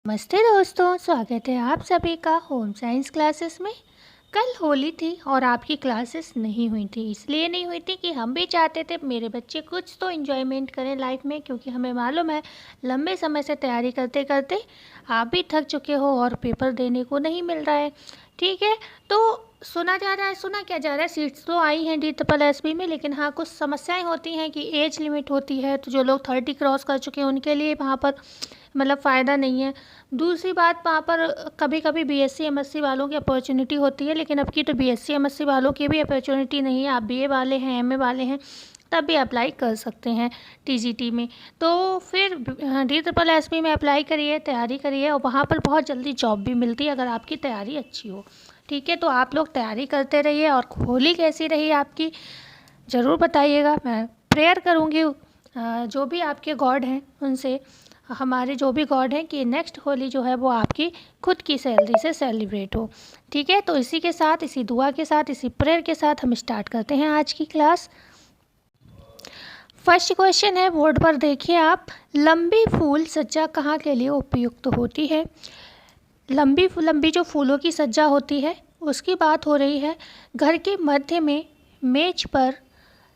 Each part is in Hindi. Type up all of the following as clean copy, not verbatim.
नमस्ते दोस्तों, स्वागत है आप सभी का होम साइंस क्लासेस में। कल होली थी और आपकी क्लासेस नहीं हुई थी। इसलिए नहीं हुई थी कि हम भी चाहते थे मेरे बच्चे कुछ तो एंजॉयमेंट करें लाइफ में, क्योंकि हमें मालूम है लंबे समय से तैयारी करते करते आप भी थक चुके हो और पेपर देने को नहीं मिल रहा है। ठीक है, तो सुना क्या जा रहा है, सीट्स तो आई हैं DSSB में, लेकिन हाँ कुछ समस्याएं होती हैं कि एज लिमिट होती है, तो जो लोग 30 क्रॉस कर चुके हैं उनके लिए वहाँ पर मतलब फ़ायदा नहीं है। दूसरी बात, वहाँ पर कभी कभी BSc MSc वालों की अपॉर्चुनिटी होती है, लेकिन अब की तो BSc MSc वालों की भी अपॉर्चुनिटी नहीं है। आप BA वाले हैं, MA वाले हैं, तब भी अप्लाई कर सकते हैं TGT में। तो फिर DSSB में अप्लाई करिए, तैयारी करिए, और वहाँ पर बहुत जल्दी जॉब भी मिलती है अगर आपकी तैयारी अच्छी हो। ठीक है, तो आप लोग तैयारी करते रहिए। और होली कैसी रही आपकी ज़रूर बताइएगा। मैं प्रेयर करूँगी जो भी आपके गॉड हैं उनसे, हमारे जो भी गॉड हैं, कि नेक्स्ट होली जो है वो आपकी खुद की सैलरी से सेलिब्रेट हो। ठीक है, तो इसी के साथ, इसी दुआ के साथ, इसी प्रेयर के साथ हम स्टार्ट करते हैं आज की क्लास। फर्स्ट क्वेश्चन है, बोर्ड पर देखिए आप। लंबी फूल सज्जा कहाँ के लिए उपयुक्त होती है? लंबी जो फूलों की सज्जा होती है उसकी बात हो रही है। घर के मध्य में, मेज पर,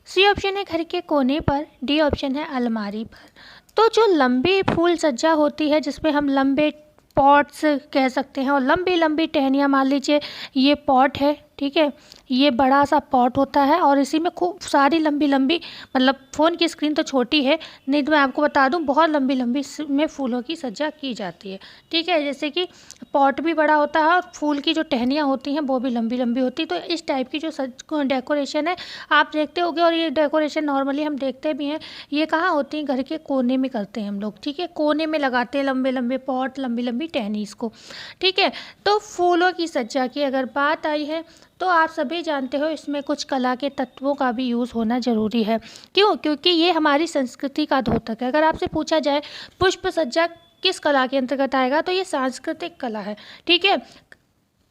सी ऑप्शन है घर के कोने पर, डी ऑप्शन है अलमारी पर। तो जो लंबी फूल सज्जा होती है जिसमें हम लंबे पॉट्स कह सकते हैं और लंबी लंबी टहनियाँ, मान लीजिए ये पॉट है, ठीक है, ये बड़ा सा पॉट होता है और इसी में खूब सारी लंबी लंबी, मतलब फ़ोन की स्क्रीन तो छोटी है, नहीं तो मैं आपको बता दूं बहुत लंबी लंबी में फूलों की सज्जा की जाती है। ठीक है, जैसे कि पॉट भी बड़ा होता है और फूल की जो टहनियाँ होती हैं वो भी लंबी लंबी होती है। तो इस टाइप की जो डेकोरेशन है आप देखते होगे, और ये डेकोरेशन नॉर्मली हम देखते भी हैं, ये कहाँ होती हैं? घर के कोने में करते हैं हम लोग। ठीक है, कोने में लगाते हैं लंबे लंबे पॉट, लंबी लंबी टहनी इसको। ठीक है, तो फूलों की सज्जा की अगर बात आई है तो आप सभी जानते हो इसमें कुछ कला के तत्वों का भी यूज़ होना ज़रूरी है। क्यों? क्योंकि ये हमारी संस्कृति का द्योतक है। अगर आपसे पूछा जाए पुष्प सज्जा किस कला के अंतर्गत आएगा, तो ये सांस्कृतिक कला है। ठीक है,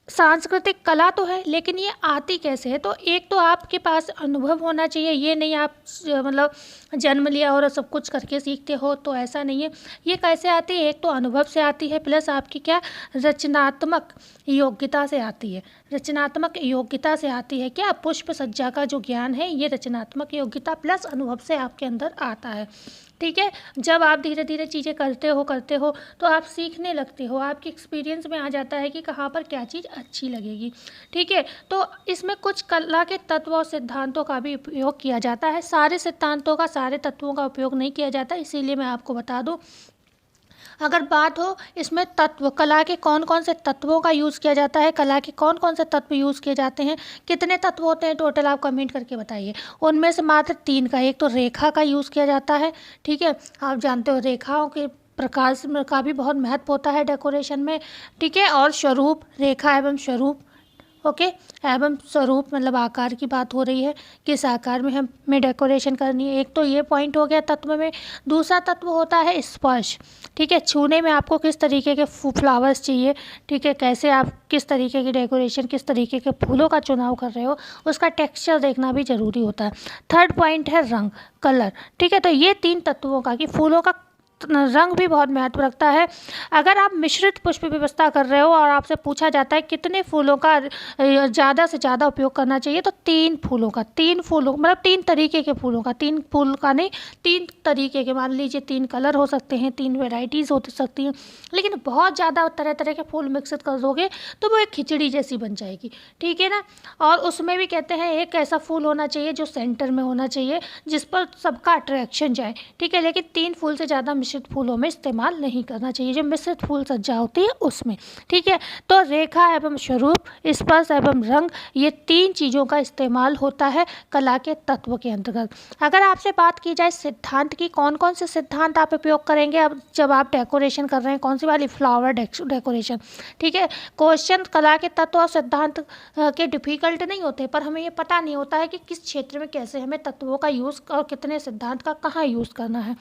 सांस्कृतिक कला तो है, लेकिन ये आती कैसे है? तो एक तो आपके पास अनुभव होना चाहिए। ये नहीं आप मतलब जन्म लिया और सब कुछ करके सीखते हो, तो ऐसा नहीं है। ये कैसे आती है? एक तो अनुभव से आती है, प्लस आपकी क्या, रचनात्मक योग्यता से आती है। रचनात्मक योग्यता से आती है क्या? पुष्प सज्जा का जो ज्ञान है ये रचनात्मक योग्यता प्लस अनुभव से आपके अंदर आता है। ठीक है, जब आप धीरे धीरे चीज़ें करते हो तो आप सीखने लगते हो, आपके एक्सपीरियंस में आ जाता है कि कहाँ पर क्या चीज़ अच्छी लगेगी। ठीक है, तो इसमें कुछ कला के तत्व और सिद्धांतों का भी उपयोग किया जाता है। सारे सिद्धांतों का, सारे तत्वों का उपयोग नहीं किया जाता, इसीलिए मैं आपको बता दूं। अगर बात हो इसमें तत्व, कला के कौन कौन से तत्वों का यूज़ किया जाता है, कला के कौन कौन से तत्व यूज़ किए जाते हैं, कितने तत्व होते हैं टोटल, आप कमेंट करके बताइए। उनमें से मात्र 3 का, एक तो रेखा का यूज़ किया जाता है। ठीक है, आप जानते हो रेखाओं के प्रकाश का भी बहुत महत्व होता है डेकोरेशन में। ठीक है, और स्वरूप, रेखा एवं स्वरूप, ओके, एवं स्वरूप मतलब आकार की बात हो रही है, किस आकार में हमें डेकोरेशन करनी है। एक तो ये पॉइंट हो गया तत्व में। दूसरा तत्व होता है स्पर्श। ठीक है, छूने में आपको किस तरीके के फ्लावर्स चाहिए, ठीक है, कैसे आप किस तरीके की डेकोरेशन, किस तरीके के फूलों का चुनाव कर रहे हो, उसका टेक्सचर देखना भी ज़रूरी होता है। थर्ड पॉइंट है रंग, कलर। ठीक है, तो ये 3 तत्वों का, कि फूलों का रंग भी बहुत महत्व रखता है। अगर आप मिश्रित पुष्प व्यवस्था कर रहे हो और आपसे पूछा जाता है कितने फूलों का ज़्यादा से ज़्यादा उपयोग करना चाहिए, तो 3 फूलों का, 3 फूलों मतलब 3 तरीके के फूलों का, 3 फूल का नहीं, 3 तरीके के, मान लीजिए 3 कलर हो सकते हैं, 3 वेराइटीज़ हो सकती हैं। लेकिन बहुत ज़्यादा तरह तरह के फूल मिक्सित कर दोगे तो वो एक खिचड़ी जैसी बन जाएगी। ठीक है ना, और उसमें भी कहते हैं एक ऐसा फूल होना चाहिए जो सेंटर में होना चाहिए, जिस पर सबका अट्रैक्शन जाए। ठीक है, लेकिन 3 फूल से ज़्यादा मिश्रित फूलों में इस्तेमाल नहीं करना चाहिए, जो मिश्रित फूल सज्जा होती है उसमें। ठीक है, तो रेखा एवं स्वरूप, स्पर्श एवं रंग, ये 3 चीज़ों का इस्तेमाल होता है कला के तत्व के अंतर्गत। अगर आपसे बात की जाए सिद्धांत की, कौन कौन से सिद्धांत आप उपयोग करेंगे अब जब आप डेकोरेशन कर रहे हैं, कौन सी वाली, फ्लावर डेकोरेशन। ठीक है, क्वेश्चन कला के तत्व और सिद्धांत के डिफिकल्ट नहीं होते, पर हमें ये पता नहीं होता है कि किस क्षेत्र में कैसे हमें तत्वों का यूज़ और कितने सिद्धांत का कहाँ यूज़ करना है।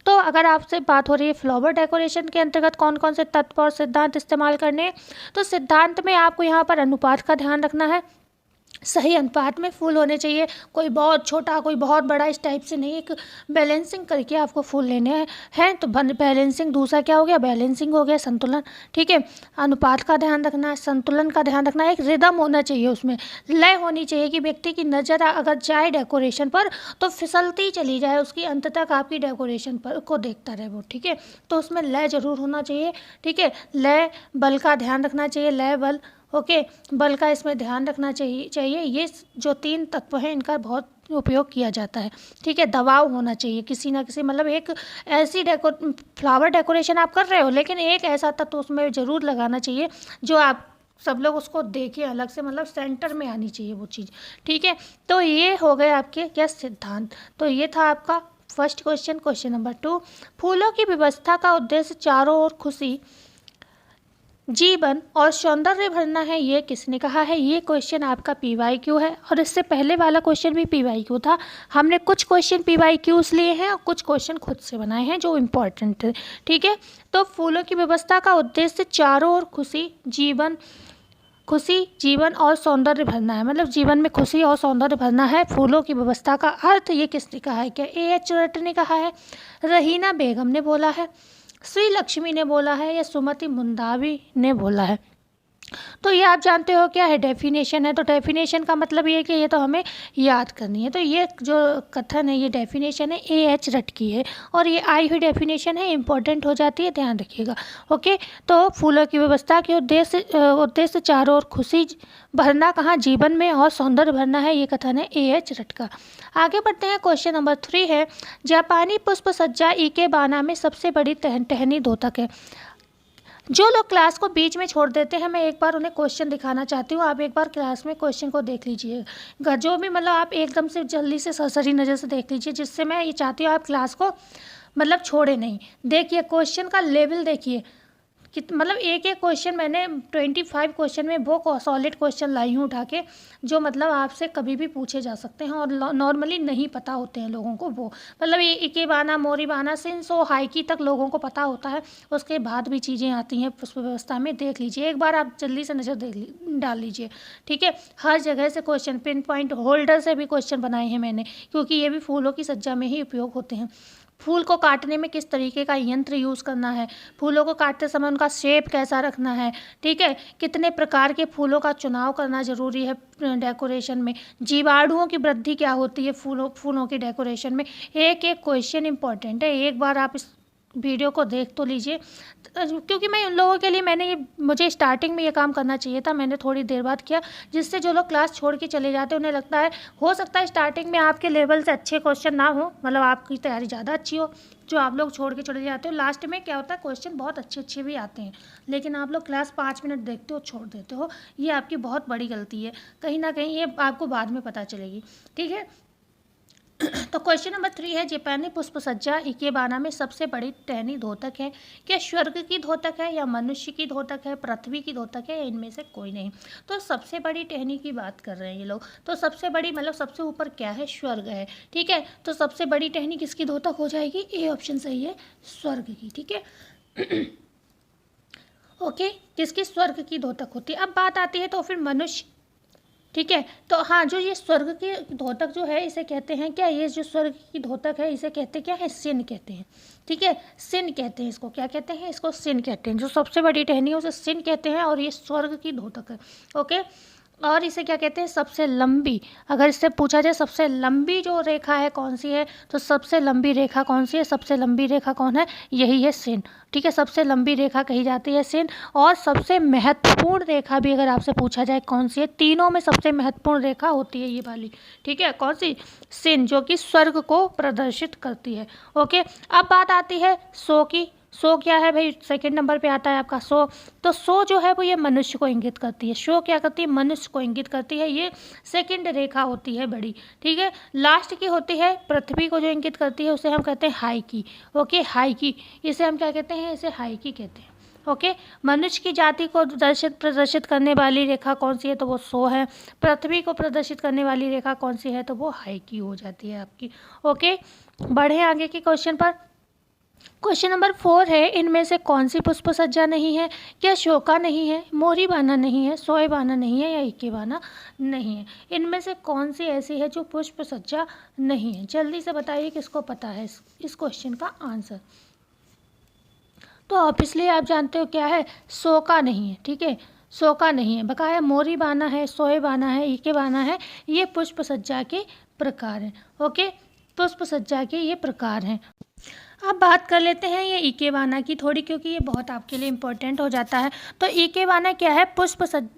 तो अगर आपसे बात हो रही है फ्लावर डेकोरेशन के अंतर्गत कौन कौन से तत्व और सिद्धांत इस्तेमाल करने हैं, तो सिद्धांत में आपको यहाँ पर अनुपात का ध्यान रखना है। सही अनुपात में फूल होने चाहिए, कोई बहुत छोटा कोई बहुत बड़ा, इस टाइप से नहीं, एक बैलेंसिंग करके आपको फूल लेने हैं। तो बैलेंसिंग, दूसरा क्या हो गया, बैलेंसिंग हो गया, संतुलन। ठीक है, अनुपात का ध्यान रखना है, संतुलन का ध्यान रखना है, एक रिदम होना चाहिए, उसमें लय होनी चाहिए कि व्यक्ति की नज़र अगर जाए डेकोरेशन पर तो फिसलती चली जाए, उसकी अंत तक आपकी डेकोरेशन पर को देखता रहे वो। ठीक है, तो उसमें लय ज़रूर होना चाहिए। ठीक है, लय, बल का ध्यान रखना चाहिए, लय बल। ओके, बल का इसमें ध्यान रखना चाहिए। ये जो 3 तत्व हैं इनका बहुत उपयोग किया जाता है। ठीक है, दबाव होना चाहिए किसी ना किसी, मतलब एक ऐसी फ्लावर डेकोरेशन आप कर रहे हो लेकिन एक ऐसा तत्व उसमें ज़रूर लगाना चाहिए जो आप सब लोग उसको देखें अलग से, मतलब सेंटर में आनी चाहिए वो चीज़। ठीक है, तो ये हो गए आपके क्या सिद्धांत। तो ये था आपका फर्स्ट क्वेश्चन। क्वेश्चन नंबर 2, फूलों की व्यवस्था का उद्देश्य चारों ओर खुशी, जीवन और सौंदर्य भरना है, ये किसने कहा है। ये क्वेश्चन आपका PYQ है, और इससे पहले वाला क्वेश्चन भी PYQ था। हमने कुछ क्वेश्चन PYQs लिए हैं और कुछ क्वेश्चन खुद से बनाए हैं जो इम्पोर्टेंट थे। ठीक है, तो फूलों की व्यवस्था का उद्देश्य चारों ओर खुशी, जीवन और सौंदर्य भरना है, मतलब जीवन में खुशी और सौंदर्य भरना है। फूलों की व्यवस्था का अर्थ ये किसने कहा है, क्या AH रट ने कहा है, रहीना बेगम ने बोला है, श्री लक्ष्मी ने बोला है, या सुमति मुंदावी ने बोला है। तो ये आप जानते हो क्या है, डेफिनेशन है। तो डेफिनेशन का मतलब ये है कि ये तो हमें याद करनी है। तो ये जो कथन है, ये डेफिनेशन है, AH रट की है, और ये आई हुई डेफिनेशन है, इंपॉर्टेंट हो जाती है, ध्यान रखिएगा। ओके, तो फूलों की व्यवस्था के उद्देश्य चारों ओर खुशी भरना, कहाँ, जीवन में, और सौंदर्य भरना है, ये कथन है AH रट का। आगे बढ़ते हैं, क्वेश्चन नंबर 3 है, जापानी पुष्प सज्जा इकेबाना में सबसे बड़ी टहनी द्योतक है। जो लोग क्लास को बीच में छोड़ देते हैं, मैं एक बार उन्हें क्वेश्चन दिखाना चाहती हूँ, आप एक बार क्लास में क्वेश्चन को देख लीजिएगा, जो भी मतलब आप एकदम से जल्दी से सरसरी नज़र से देख लीजिए, जिससे मैं ये चाहती हूँ आप क्लास को मतलब छोड़े नहीं। देखिए क्वेश्चन का लेवल देखिए, मतलब एक एक क्वेश्चन मैंने 25 क्वेश्चन में वो सॉलिड क्वेश्चन लाई हूँ उठा के, जो मतलब आपसे कभी भी पूछे जा सकते हैं और नॉर्मली नहीं पता होते हैं लोगों को। वो मतलब ये इकेबाना, मोरीबाना, सिंसो, हाइकी तक लोगों को पता होता है, उसके बाद भी चीज़ें आती हैं पुष्प व्यवस्था में। देख लीजिए एक बार, आप जल्दी से नज़र डाल लीजिए। ठीक है, हर जगह से क्वेश्चन, पिन पॉइंट होल्डर से भी क्वेश्चन बनाए हैं मैंने, क्योंकि ये भी फूलों की सज्जा में ही उपयोग होते हैं। फूल को काटने में किस तरीके का यंत्र यूज़ करना है, फूलों को काटते समय उनका शेप कैसा रखना है, ठीक है, कितने प्रकार के फूलों का चुनाव करना ज़रूरी है डेकोरेशन में, जीवाणुओं की वृद्धि क्या होती है फूलों की डेकोरेशन में। एक एक क्वेश्चन इंपॉर्टेंट है, एक बार आप इस वीडियो को देख तो लीजिए, क्योंकि मैं उन लोगों के लिए मुझे स्टार्टिंग में ये काम करना चाहिए था, मैंने थोड़ी देर बाद किया, जिससे जो लोग क्लास छोड़ के चले जाते हैं उन्हें लगता है, हो सकता है स्टार्टिंग में आपके लेवल से अच्छे क्वेश्चन ना हो, मतलब आपकी तैयारी ज़्यादा अच्छी हो, जो आप लोग छोड़ के चले जाते हो, लास्ट में क्या होता है क्वेश्चन बहुत अच्छे अच्छे भी आते हैं, लेकिन आप लोग क्लास 5 मिनट देखते हो छोड़ देते हो, ये आपकी बहुत बड़ी गलती है, कहीं ना कहीं ये आपको बाद में पता चलेगी। ठीक है, तो क्वेश्चन नंबर 3 है, जापानी पुष्प सज्जा इकेबाना में सबसे बड़ी टहनी द्योतक है, क्या स्वर्ग की द्योतक है, या मनुष्य की द्योतक है, पृथ्वी की द्योतक है, या इनमें से कोई नहीं। तो सबसे बड़ी टहनी की बात कर रहे हैं ये लोग, तो सबसे बड़ी मतलब सबसे ऊपर क्या है, स्वर्ग है। ठीक है, तो सबसे बड़ी टहनी किसकी द्योतक हो जाएगी, ए ऑप्शन सही है, स्वर्ग की। ठीक है ओके, किसकी, स्वर्ग की द्योतक होती है। अब बात आती है तो फिर मनुष्य। ठीक है, तो हाँ, जो ये स्वर्ग की द्योतक जो है इसे कहते हैं क्या, ये जो स्वर्ग की द्योतक है इसे कहते क्या है, सिन कहते हैं। ठीक है, सिन कहते हैं इसको, क्या कहते हैं, इसको सिन कहते हैं। जो सबसे बड़ी टहनी है उसे सिन कहते हैं, और ये स्वर्ग की द्योतक है। ओके, और इसे क्या कहते हैं, सबसे लंबी, अगर इससे पूछा जाए सबसे लंबी जो रेखा है कौन सी है, तो सबसे लंबी रेखा कौन सी है, सबसे लंबी रेखा कौन है, यही है सिन। ठीक है, सबसे लंबी रेखा कही जाती है सिन। और सबसे महत्वपूर्ण रेखा भी अगर आपसे पूछा जाए कौन सी है, तीनों में सबसे महत्वपूर्ण रेखा होती है ये वाली। ठीक है, कौन सी, सिन, जो कि स्वर्ग को प्रदर्शित करती है। ओके, अब बात आती है सो की। सो क्या है भाई, सेकंड नंबर पे आता है आपका सो। तो सो जो है वो ये मनुष्य को इंगित करती है, शो क्या करती है, मनुष्य को इंगित करती है, ये सेकंड रेखा होती है बड़ी। ठीक है, लास्ट की होती है पृथ्वी को जो इंगित करती है उसे हम कहते हैं हाई की। ओके, हाई की, इसे हम क्या कहते हैं, इसे हाई की कहते हैं। ओके, मनुष्य की जाति को प्रदर्शित करने वाली रेखा कौन सी है, तो वो सो है। पृथ्वी को प्रदर्शित करने वाली रेखा कौन सी है, तो वो हाई की हो जाती है आपकी। ओके, बढ़े आगे के क्वेश्चन पर। क्वेश्चन नंबर 4 है, इनमें से कौन सी पुष्प सज्जा नहीं है? क्या शोका नहीं है, मोरी बाना नहीं है, सोए बाना नहीं है, या इके बाना नहीं है? इनमें से कौन सी ऐसी है जो पुष्प सज्जा नहीं है? जल्दी से बताइए किसको पता है इस क्वेश्चन का आंसर। तो ऑब्वियसली आप जानते हो क्या है, शोका नहीं है। ठीक है, शोका नहीं है। बकाया मोरी बाना है, सोए बाना है, इके बाना है, ये पुष्प सज्जा के प्रकार हैं। ओके, पुष्प सज्जा के ये प्रकार हैं। अब बात कर लेते हैं ये इकेबाना की थोड़ी, क्योंकि ये बहुत आपके लिए इम्पोर्टेंट हो जाता है। तो इकेबाना क्या है?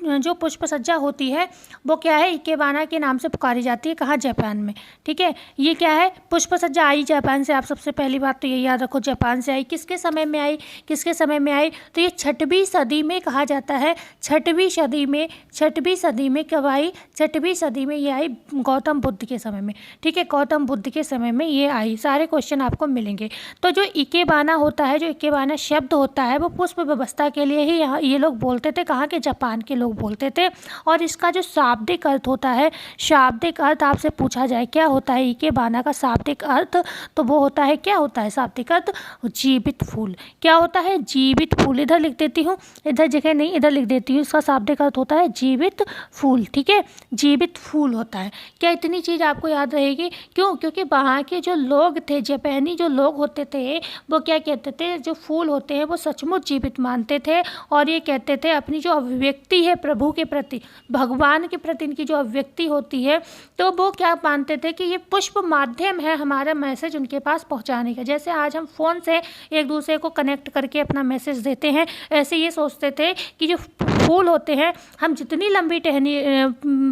जो पुष्प सज्जा होती है वो क्या है, इकेबाना के नाम से पुकारी जाती है। कहाँ? जापान में। ठीक है, ये क्या है, पुष्प सज्जा आई जापान से। आप सबसे पहली बात तो ये याद रखो, जापान से आई। किसके समय में आई? किसके समय में आई? तो ये 6वीं सदी में कहा जाता है। 6वीं सदी में कब आई? 6वीं सदी में ये आई गौतम बुद्ध के समय में। ठीक है, गौतम बुद्ध के समय में ये आई। सारे क्वेश्चन आपको मिलेंगे। तो जो इकेबाना होता है, जो इकेबाना शब्द होता है, वो पुष्प व्यवस्था के लिए ही यहाँ ये लोग बोलते थे। कहाँ के? जापान के लोग बोलते थे। और इसका जो शाब्दिक अर्थ होता है, शाब्दिक अर्थ आपसे पूछा जाए क्या होता है इकेबाना का शाब्दिक अर्थ, तो वो होता है, क्या होता है शाब्दिक अर्थ? जीवित फूल। क्या होता है? जीवित फूल। इधर लिख देती हूँ, इधर जगह नहीं, इधर लिख देती हूँ। इसका शाब्दिक अर्थ होता है जीवित फूल। ठीक है, जीवित फूल होता है। क्या इतनी चीज़ आपको याद रहेगी? क्यों? क्योंकि वहाँ के जो लोग थे, जापानी जो लोग होते थे, वो क्या कहते थे, जो फूल होते हैं वो सचमुच जीवित मानते थे। और ये कहते थे अपनी जो अभिव्यक्ति है प्रभु के प्रति, भगवान के प्रति इनकी जो अभिव्यक्ति होती है, तो वो क्या मानते थे कि ये पुष्प माध्यम है हमारा मैसेज उनके पास पहुंचाने का। जैसे आज हम फ़ोन से एक दूसरे को कनेक्ट करके अपना मैसेज देते हैं, ऐसे ये सोचते थे कि जो फूल होते हैं, हम जितनी लंबी टहनी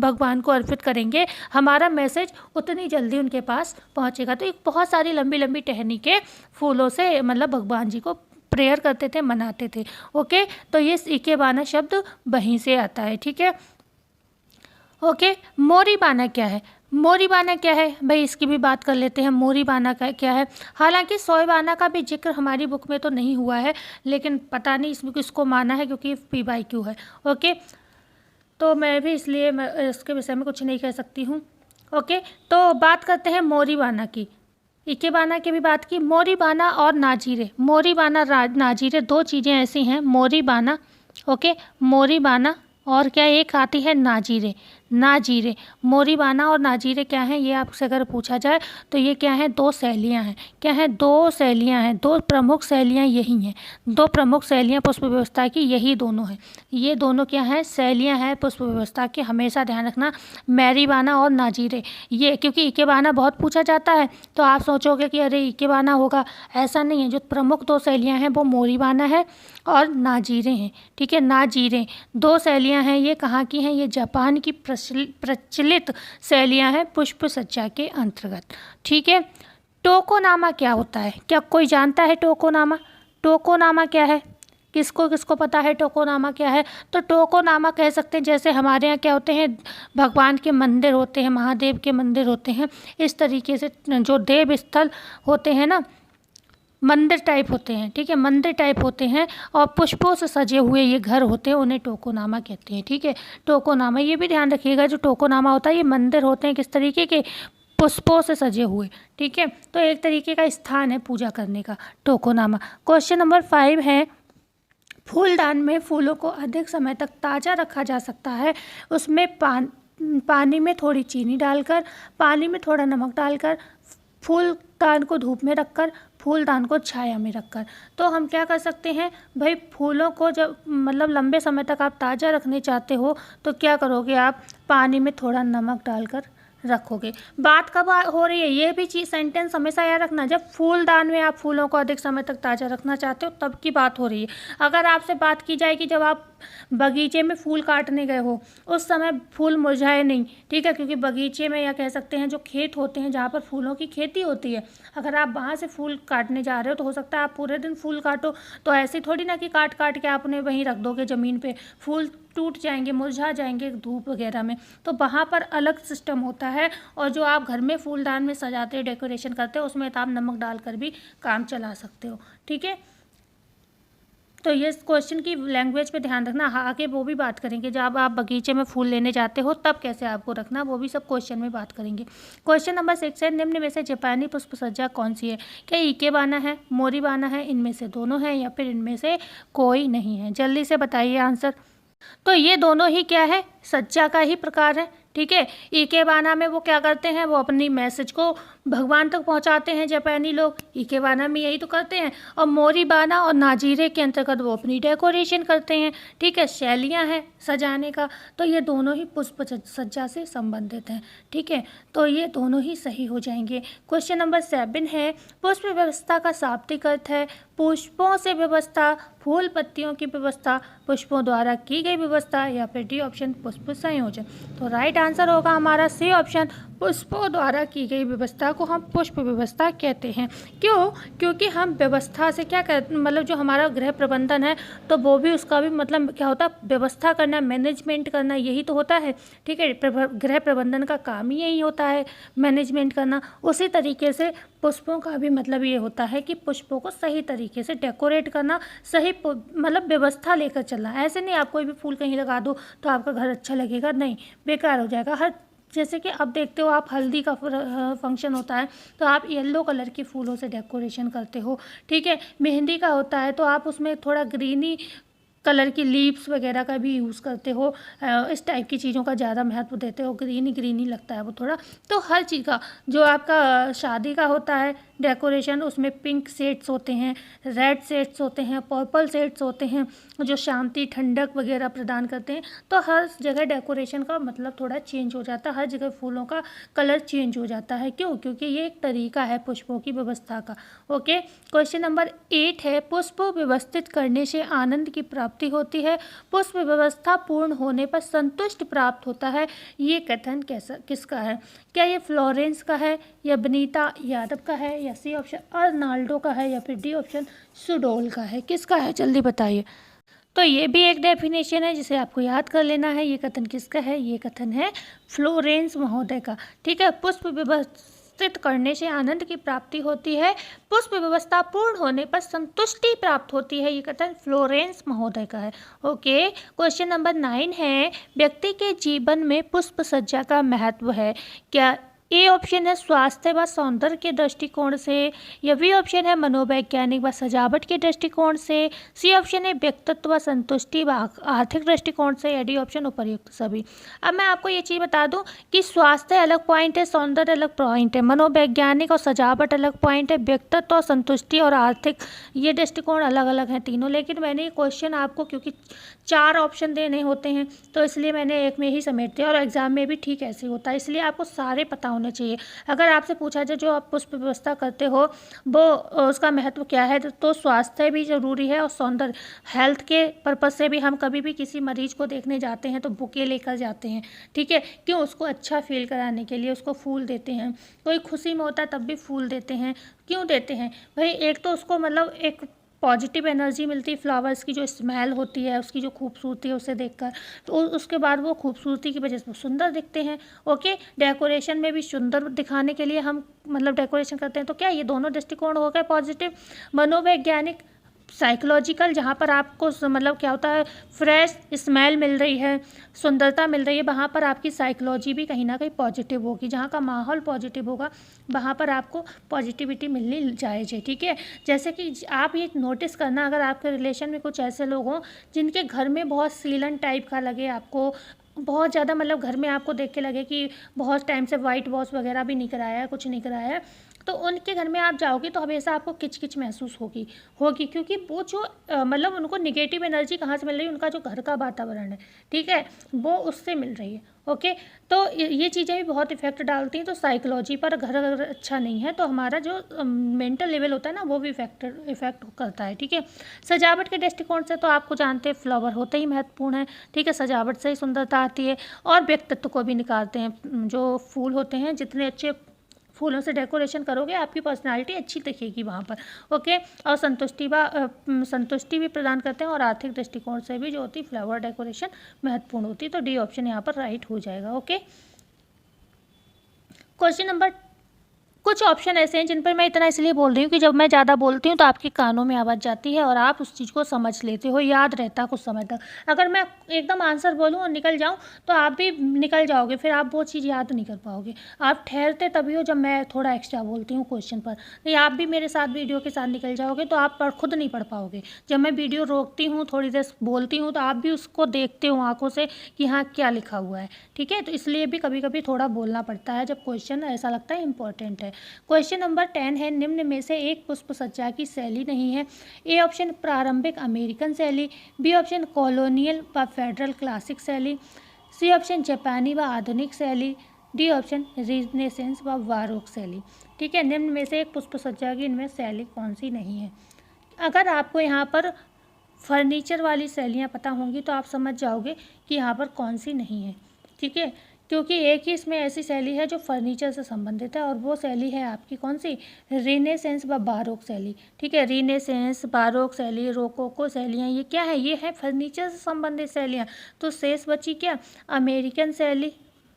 भगवान को अर्पित करेंगे, हमारा मैसेज उतनी जल्दी उनके पास पहुंचेगा। तो एक बहुत सारी लंबी लंबी टहनी के फूलों से मतलब भगवान जी को प्रेयर करते थे, मनाते थे। ओके, तो ये इकेबाना शब्द वहीं से आता है। ठीक है, ओके। मोरी बाना क्या है? मोरी बाना क्या है भाई, इसकी भी बात कर लेते हैं। मोरी बाना का क्या है? हालांकि सोए बाना का भी जिक्र हमारी बुक में तो नहीं हुआ है, लेकिन पता नहीं इसमें किसको माना है, क्योंकि PYQ है। ओके, तो मैं भी इसलिए इसके विषय में कुछ नहीं कह सकती हूँ। ओके, तो बात करते हैं मोरी बाना की। इकेबाना की भी बात की। मोरी बाना और नाजीरे। मोरी बाना नाजीरे दो चीज़ें ऐसी हैं, मोरी बाना, ओके, मोरी बाना और क्या एक आती है नाजीरे। नाजीरे, मोरी बाना और नाजीरे क्या हैं, ये आपसे अगर पूछा जाए तो ये क्या हैं, दो शैलियाँ हैं। क्या हैं? दो शैलियाँ हैं, दो प्रमुख शैलियाँ यही हैं। दो प्रमुख शैलियाँ पुष्प व्यवस्था की यही दोनों हैं। ये दोनों क्या हैं? शैलियाँ हैं पुष्प व्यवस्था की। हमेशा ध्यान रखना, मैरी बाना और नाजीरे। ये क्योंकि इकेबाना बहुत पूछा जाता है, तो आप सोचोगे कि अरे इकेबाना होगा, ऐसा नहीं है। जो प्रमुख दो शैलियाँ हैं वो मोरी बाना है और नाजीरे हैं। ठीक है, नाजीरे दो शैलियाँ हैं। ये कहाँ की हैं? ये जापान की प्रचलित शैलियाँ हैं पुष्प सज्जा के अंतर्गत। ठीक है, टोकोनामा क्या होता है? क्या कोई जानता है टोकोनामा? टोकोनामा क्या है? किसको किसको पता है टोकोनामा क्या है? तो टोकोनामा कह सकते हैं, जैसे हमारे यहाँ क्या होते हैं, भगवान के मंदिर होते हैं, महादेव के मंदिर होते हैं, इस तरीके से जो देव स्थल होते हैं ना, मंदिर टाइप होते हैं। ठीक है, मंदिर टाइप होते हैं और पुष्पों से सजे हुए ये घर होते हैं, उन्हें टोकोनामा कहते हैं। ठीक है, टोकोनामा, ये भी ध्यान रखिएगा, जो टोकोनामा होता है ये मंदिर होते हैं किस तरीके के, पुष्पों से सजे हुए। ठीक है, तो एक तरीके का स्थान है पूजा करने का, टोकोनामा। क्वेश्चन नंबर 5 है, फूलदान में फूलों को अधिक समय तक ताज़ा रखा जा सकता है। उसमें पानी में थोड़ी चीनी डालकर, पानी में थोड़ा नमक डालकर, फूलदान को धूप में रखकर, फूलदान को छाया में रखकर। तो हम क्या कर सकते हैं भाई, फूलों को जब मतलब लंबे समय तक आप ताज़ा रखने चाहते हो तो क्या करोगे, आप पानी में थोड़ा नमक डालकर रखोगे। बात कब हो रही है, ये भी चीज़ सेंटेंस हमेशा याद रखना, जब फूलदान में आप फूलों को अधिक समय तक ताज़ा रखना चाहते हो तब की बात हो रही है। अगर आपसे बात की जाए कि जब आप बगीचे में फूल काटने गए हो, उस समय फूल मुरझाए नहीं, ठीक है, क्योंकि बगीचे में या कह सकते हैं जो खेत होते हैं जहाँ पर फूलों की खेती होती है, अगर आप वहाँ से फूल काटने जा रहे हो तो हो सकता है आप पूरे दिन फूल काटो। तो ऐसे थोड़ी ना कि काट काट के आप उन्हें वहीं रख दोगे ज़मीन पे, फूल टूट जाएंगे, मुरझा जाएंगे धूप वगैरह में। तो वहाँ पर अलग सिस्टम होता है। और जो आप घर में फूलदान में सजाते हो, डेकोरेशन करते हो, उसमें तो आप नमक डालकर भी काम चला सकते हो। ठीक है, तो ये क्वेश्चन की लैंग्वेज पे ध्यान रखना। आगे वो भी बात करेंगे, जब आप बगीचे में फूल लेने जाते हो तब कैसे आपको रखना, वो भी सब क्वेश्चन में बात करेंगे। क्वेश्चन नंबर 6 है, निम्न में से जापानी पुष्प सज्जा कौन सी है? क्या इकेबाना है, मोरीबाना है, इनमें से दोनों है या फिर इनमें से कोई नहीं है? जल्दी से बताइए आंसर। तो ये दोनों ही क्या है, सज्जा का ही प्रकार है। ठीक है, इकेबाना में वो क्या करते हैं, वो अपनी मैसेज को भगवान तक पहुंचाते हैं जापानी लोग, इकेबाना में यही तो करते हैं। और मोरीबाना और नाजीरे के अंतर्गत वो अपनी डेकोरेशन करते हैं। ठीक है, शैलियाँ हैं सजाने का, तो ये दोनों ही पुष्प सज्जा से संबंधित हैं। ठीक है, तो ये दोनों ही सही हो जाएंगे। क्वेश्चन नंबर 7 है, पुष्प व्यवस्था का शाब्दिक अर्थ है पुष्पों से व्यवस्था, फूल पत्तियों की व्यवस्था, पुष्पों द्वारा की गई व्यवस्था, या फिर डी ऑप्शन पुष्प संयोजन। तो राइट आंसर होगा हमारा सी ऑप्शन, पुष्पों द्वारा की गई व्यवस्था को हम पुष्प व्यवस्था कहते हैं। क्यों? क्योंकि हम व्यवस्था से क्या मतलब जो हमारा गृह प्रबंधन है, तो वो भी उसका भी मतलब क्या होता है, व्यवस्था करना, मैनेजमेंट करना, यही तो होता है। ठीक है, गृह प्रबंधन का काम ही यही होता है, मैनेजमेंट करना। उसी तरीके से पुष्पों का भी मतलब ये होता है कि पुष्पों को सही तरीके से डेकोरेट करना, सही मतलब व्यवस्था लेकर चलना। ऐसे नहीं आप कोई भी फूल कहीं लगा दो तो आपका घर अच्छा लगेगा, नहीं, बेकार हो जाएगा। हर जैसे कि अब देखते हो आप, हल्दी का फंक्शन होता है तो आप येलो कलर के फूलों से डेकोरेशन करते हो। ठीक है, मेहंदी का होता है तो आप उसमें थोड़ा ग्रीनी कलर की लीव्स वगैरह का भी यूज़ करते हो, इस टाइप की चीज़ों का ज़्यादा महत्व देते हो, ग्रीनी ग्रीनी लगता है वो थोड़ा। तो हर चीज़ का, जो आपका शादी का होता है डेकोरेशन, उसमें पिंक शेड्स होते हैं, रेड शेड्स होते हैं, पर्पल शेड्स होते हैं, जो शांति ठंडक वगैरह प्रदान करते हैं। तो हर जगह डेकोरेशन का मतलब थोड़ा चेंज हो जाता है, हर जगह फूलों का कलर चेंज हो जाता है। क्यों? क्योंकि ये एक तरीका है पुष्पों की व्यवस्था का। ओके, क्वेश्चन नंबर 8 है, पुष्प व्यवस्थित करने से आनंद की प्राप्ति होती है, पुष्प व्यवस्था पूर्ण होने पर संतुष्ट प्राप्त होता है। ये कथन कैसा किसका है? क्या ये फ्लोरेंस का है, या बनीता यादव का है, या सी ऑप्शन अर्नाल्डो का है, या फिर डी ऑप्शन सुडोल का है? किसका है, जल्दी बताइए। तो ये भी एक डेफिनेशन है जिसे आपको याद कर लेना है। ये कथन किसका है? ये कथन है फ्लोरेंस महोदय का। ठीक है, पुष्प व्यवस्थित करने से आनंद की प्राप्ति होती है, पुष्प व्यवस्था पूर्ण होने पर संतुष्टि प्राप्त होती है। ये कथन फ्लोरेंस महोदय का है। ओके, क्वेश्चन नंबर 9 है, व्यक्ति के जीवन में पुष्प सज्जा का महत्व है। क्या ए ऑप्शन है स्वास्थ्य व सौंदर्य के दृष्टिकोण से, या बी ऑप्शन है मनोवैज्ञानिक व सजावट के दृष्टिकोण से, सी ऑप्शन है व्यक्तित्व व संतुष्टि व आर्थिक दृष्टिकोण से, या डी ऑप्शन उपर्युक्त सभी। अब मैं आपको ये चीज़ बता दूं कि स्वास्थ्य अलग पॉइंट है, सौंदर्य अलग पॉइंट है, मनोवैज्ञानिक और सजावट अलग पॉइंट है, व्यक्तित्व और संतुष्टि और आर्थिक ये दृष्टिकोण अलग अलग हैं तीनों। लेकिन मैंने ये क्वेश्चन आपको, क्योंकि 4 ऑप्शन देने होते हैं, तो इसलिए मैंने एक में ही समेट दिया, और एग्जाम में भी ठीक ऐसे होता है, इसलिए आपको सारे पता होने चाहिए। अगर आपसे पूछा जाए जो आप पुष्प व्यवस्था करते हो वो उसका महत्व क्या है, तो स्वास्थ्य भी ज़रूरी है, और सौंदर्य, हेल्थ के पर्पज़ से भी हम कभी भी किसी मरीज को देखने जाते हैं तो बुके लेकर जाते हैं। ठीक है, क्यों? उसको अच्छा फील कराने के लिए उसको फूल देते हैं। कोई खुशी में होता है तब भी फूल देते हैं। क्यों देते हैं भाई? एक तो उसको मतलब एक पॉजिटिव एनर्जी मिलती है, फ्लावर्स की जो स्मेल होती है, उसकी जो खूबसूरती है उसे देखकर, तो उसके बाद वो खूबसूरती की वजह से वो सुंदर दिखते हैं। ओके, डेकोरेशन में भी सुंदर दिखाने के लिए हम मतलब डेकोरेशन करते हैं। तो क्या ये दोनों दृष्टिकोण हो गए पॉजिटिव। मनोवैज्ञानिक, साइकोलॉजिकल, जहाँ पर आपको मतलब क्या होता है, फ्रेश स्मेल मिल रही है, सुंदरता मिल रही है, वहाँ पर आपकी साइकोलॉजी भी कहीं ना कहीं पॉजिटिव होगी। जहाँ का माहौल पॉजिटिव होगा वहाँ पर आपको पॉजिटिविटी मिलनी जायज़ है। ठीक है, जैसे कि आप ये नोटिस करना, अगर आपके रिलेशन में कुछ ऐसे लोग हों जिनके घर में बहुत सीलन टाइप का लगे, आपको बहुत ज़्यादा मतलब घर में आपको देख के लगे कि बहुत टाइम से वाइट वॉश वगैरह भी नहीं कराया है, कुछ नहीं कराया है, तो उनके घर में आप जाओगे तो हमेशा आपको किचकिच महसूस होगी। क्योंकि वो जो मतलब उनको निगेटिव एनर्जी कहाँ से मिल रही है, उनका जो घर का वातावरण है, ठीक है, वो उससे मिल रही है। ओके, तो ये चीज़ें भी बहुत इफेक्ट डालती हैं। तो साइकोलॉजी पर घर अगर अच्छा नहीं है तो हमारा जो मेंटल लेवल होता है ना, वो भी इफेक्ट करता है। ठीक है, सजावट के दृष्टिकोण से तो आपको जानते हैं फ्लावर होते ही महत्वपूर्ण है। ठीक है, सजावट से ही सुंदरता आती है, और व्यक्तित्व को भी निखारते हैं। जो फूल होते हैं, जितने अच्छे फूलों से डेकोरेशन करोगे आपकी पर्सनालिटी अच्छी दिखेगी वहाँ पर। ओके, और संतुष्टि भी प्रदान करते हैं, और आर्थिक दृष्टिकोण से भी जो होती है फ्लावर डेकोरेशन महत्वपूर्ण होती है। तो डी ऑप्शन यहाँ पर राइट हो जाएगा। ओके, क्वेश्चन नंबर कुछ ऑप्शन ऐसे हैं जिन पर मैं इतना इसलिए बोल रही हूँ कि जब मैं ज़्यादा बोलती हूँ तो आपके कानों में आवाज़ जाती है और आप उस चीज़ को समझ लेते हो, याद रहता कुछ समय तक। अगर मैं एकदम आंसर बोलूँ और निकल जाऊँ तो आप भी निकल जाओगे, फिर आप वो चीज़ याद नहीं कर पाओगे। आप ठहरते तभी हो जब मैं थोड़ा एक्स्ट्रा बोलती हूँ क्वेश्चन पर, नहीं आप भी मेरे साथ वीडियो के साथ निकल जाओगे तो आप खुद नहीं पढ़ पाओगे। जब मैं वीडियो रोकती हूँ, थोड़ी देर बोलती हूँ, तो आप भी उसको देखते हो आँखों से कि हाँ क्या लिखा हुआ है, ठीक है। तो इसलिए भी कभी कभी थोड़ा बोलना पड़ता है जब क्वेश्चन ऐसा लगता है इंपॉर्टेंट है। क्वेश्चन नंबर 10 है, निम्न में से एक पुष्प सज्जा की शैली नहीं है। ए ऑप्शन प्रारंभिक अमेरिकन शैली, बी ऑप्शन कॉलोनियल व फेडरल क्लासिक शैली, सी ऑप्शन जापानी व आधुनिक शैली, डी ऑप्शन रिनेसेंस व बारोक शैली। ठीक है, निम्न में से एक पुष्प सज्जा की इनमें शैली कौन सी नहीं है। अगर आपको यहाँ पर फर्नीचर वाली शैलियाँ पता होंगी तो आप समझ जाओगे कि यहाँ पर कौन सी नहीं है, ठीक है। क्योंकि एक ही इसमें ऐसी शैली है जो फर्नीचर से संबंधित है और वो शैली है आपकी कौन सी, रिनेसेंस व बारोक शैली, ठीक है। रिनेसेंस, बारोक शैली, रोकोको शैलियाँ ये क्या है, ये है फर्नीचर से संबंधित शैलियाँ। तो शेष बची क्या, अमेरिकन शैली,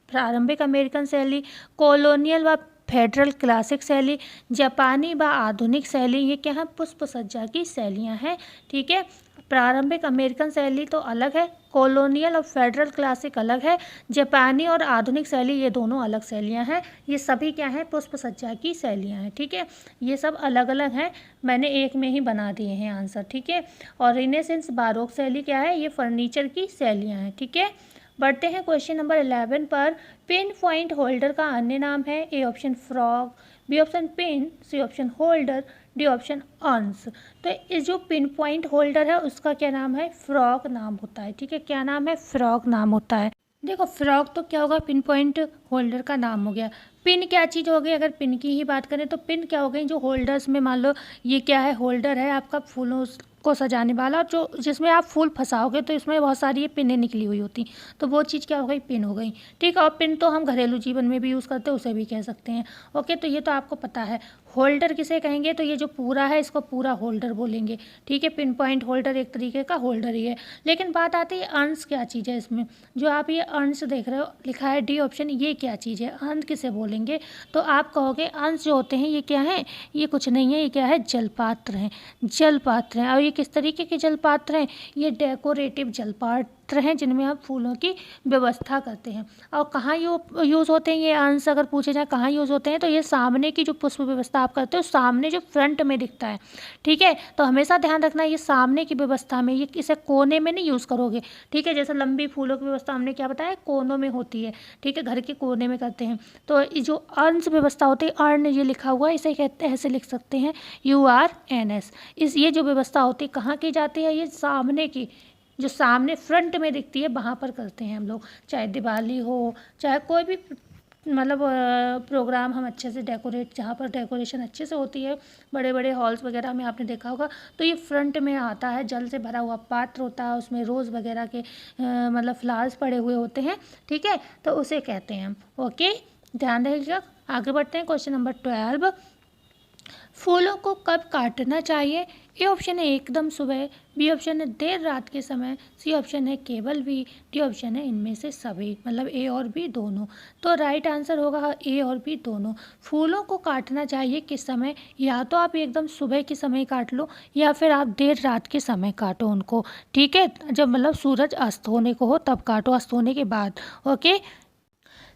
प्रारंभिक अमेरिकन शैली, कॉलोनियल व फेडरल क्लासिक शैली, जापानी व आधुनिक शैली, ये क्या है, पुष्प सज्जा की शैलियाँ हैं, ठीक है। प्रारंभिक अमेरिकन शैली तो अलग है, कॉलोनियल और फेडरल क्लासिक अलग है, जापानी और आधुनिक शैली ये दोनों अलग शैलियाँ हैं। ये सभी क्या हैं, पुष्प सज्जा की शैलियाँ हैं, ठीक है। ये सब अलग अलग हैं, मैंने एक में ही बना दिए हैं आंसर, ठीक है। और रिनेसेंस बारोक शैली क्या है, ये फर्नीचर की शैलियाँ हैं, ठीक है। बढ़ते हैं क्वेश्चन नंबर 11 पर। पिन पॉइंट होल्डर का अन्य नाम है। A option frog, B option pin, C option holder, D option urns. तो इस जो पिन पॉइंट होल्डर है उसका क्या नाम है, फ्रॉग नाम होता है, ठीक है। क्या नाम है, फ्रॉग नाम होता है। देखो फ्रॉग तो क्या होगा, पिन पॉइंट होल्डर का नाम हो गया। पिन क्या चीज़ हो गई, अगर पिन की ही बात करें तो पिन क्या हो गई, जो होल्डर्स में मान लो ये क्या है, होल्डर है आपका फूलों को सजाने वाला, और जो जिसमें आप फूल फंसाओगे तो इसमें बहुत सारी ये पिनें निकली हुई होती, तो वो चीज़ क्या हो गई, पिन हो गई, ठीक है। और पिन तो हम घरेलू जीवन में भी यूज़ करते हैं, उसे भी कह सकते हैं, ओके। तो ये तो आपको पता है। होल्डर किसे कहेंगे, तो ये जो पूरा है इसको पूरा होल्डर बोलेंगे, ठीक है। पिन पॉइंट होल्डर एक तरीके का होल्डर ही है। लेकिन बात आती है अर्न्स क्या चीज़ है इसमें, जो आप ये अर्न्स देख रहे हो लिखा है डी ऑप्शन, ये क्या चीज़ है, अर्न किसे बोलेंगे, तो आप कहोगे अर्न्स जो होते हैं ये क्या है, ये कुछ नहीं है, ये क्या है, जलपात्र हैं, जलपात्र हैं। और ये किस तरीके के जलपात्र हैं, ये डेकोरेटिव जलपात्र हैं जिनमें हम फूलों की व्यवस्था करते हैं। और कहाँ यूज़ होते हैं ये अर्न्स, अगर पूछे जाए कहाँ यूज़ होते हैं, तो ये सामने की जो पुष्प व्यवस्था आप करते हो, सामने जो फ्रंट में दिखता है, ठीक है। तो हमेशा ध्यान रखना ये सामने की व्यवस्था में, ये इसे कोने में नहीं यूज़ करोगे, ठीक है। जैसे लंबी फूलों की व्यवस्था हमने क्या बताया, कोनों में होती है, ठीक है, घर के कोने में करते हैं। तो ये जो अर्न्स व्यवस्था होती है, अर्न ये लिखा हुआ है, इसे कहते हैं, ऐसे लिख सकते हैं URNS। ये जो व्यवस्था होती है कहाँ की जाती है, ये सामने की, जो सामने फ्रंट में दिखती है वहाँ पर करते हैं हम लोग। चाहे दिवाली हो, चाहे कोई भी मतलब प्रोग्राम हम अच्छे से डेकोरेट, जहाँ पर डेकोरेशन अच्छे से होती है, बड़े बड़े हॉल्स वगैरह में आपने देखा होगा, तो ये फ्रंट में आता है, जल से भरा हुआ पात्र होता है, उसमें रोज़ वगैरह के मतलब फ्लावर्स पड़े हुए होते हैं, ठीक है। तो उसे कहते हैं हम, ओके, ध्यान रखिएगा। आगे बढ़ते हैं, क्वेश्चन नंबर 12। फूलों को कब काटना चाहिए। ए ऑप्शन है एकदम सुबह, बी ऑप्शन है देर रात के समय, सी ऑप्शन है केवल बी, डी ऑप्शन है इनमें से सभी, मतलब ए और बी दोनों। तो राइट आंसर होगा ए और बी दोनों। फूलों को काटना चाहिए किस समय, या तो आप एकदम सुबह के समय काट लो, या फिर आप देर रात के समय काटो उनको, ठीक है। जब मतलब सूरज अस्त होने को हो तब काटो, अस्त होने के बाद, ओके।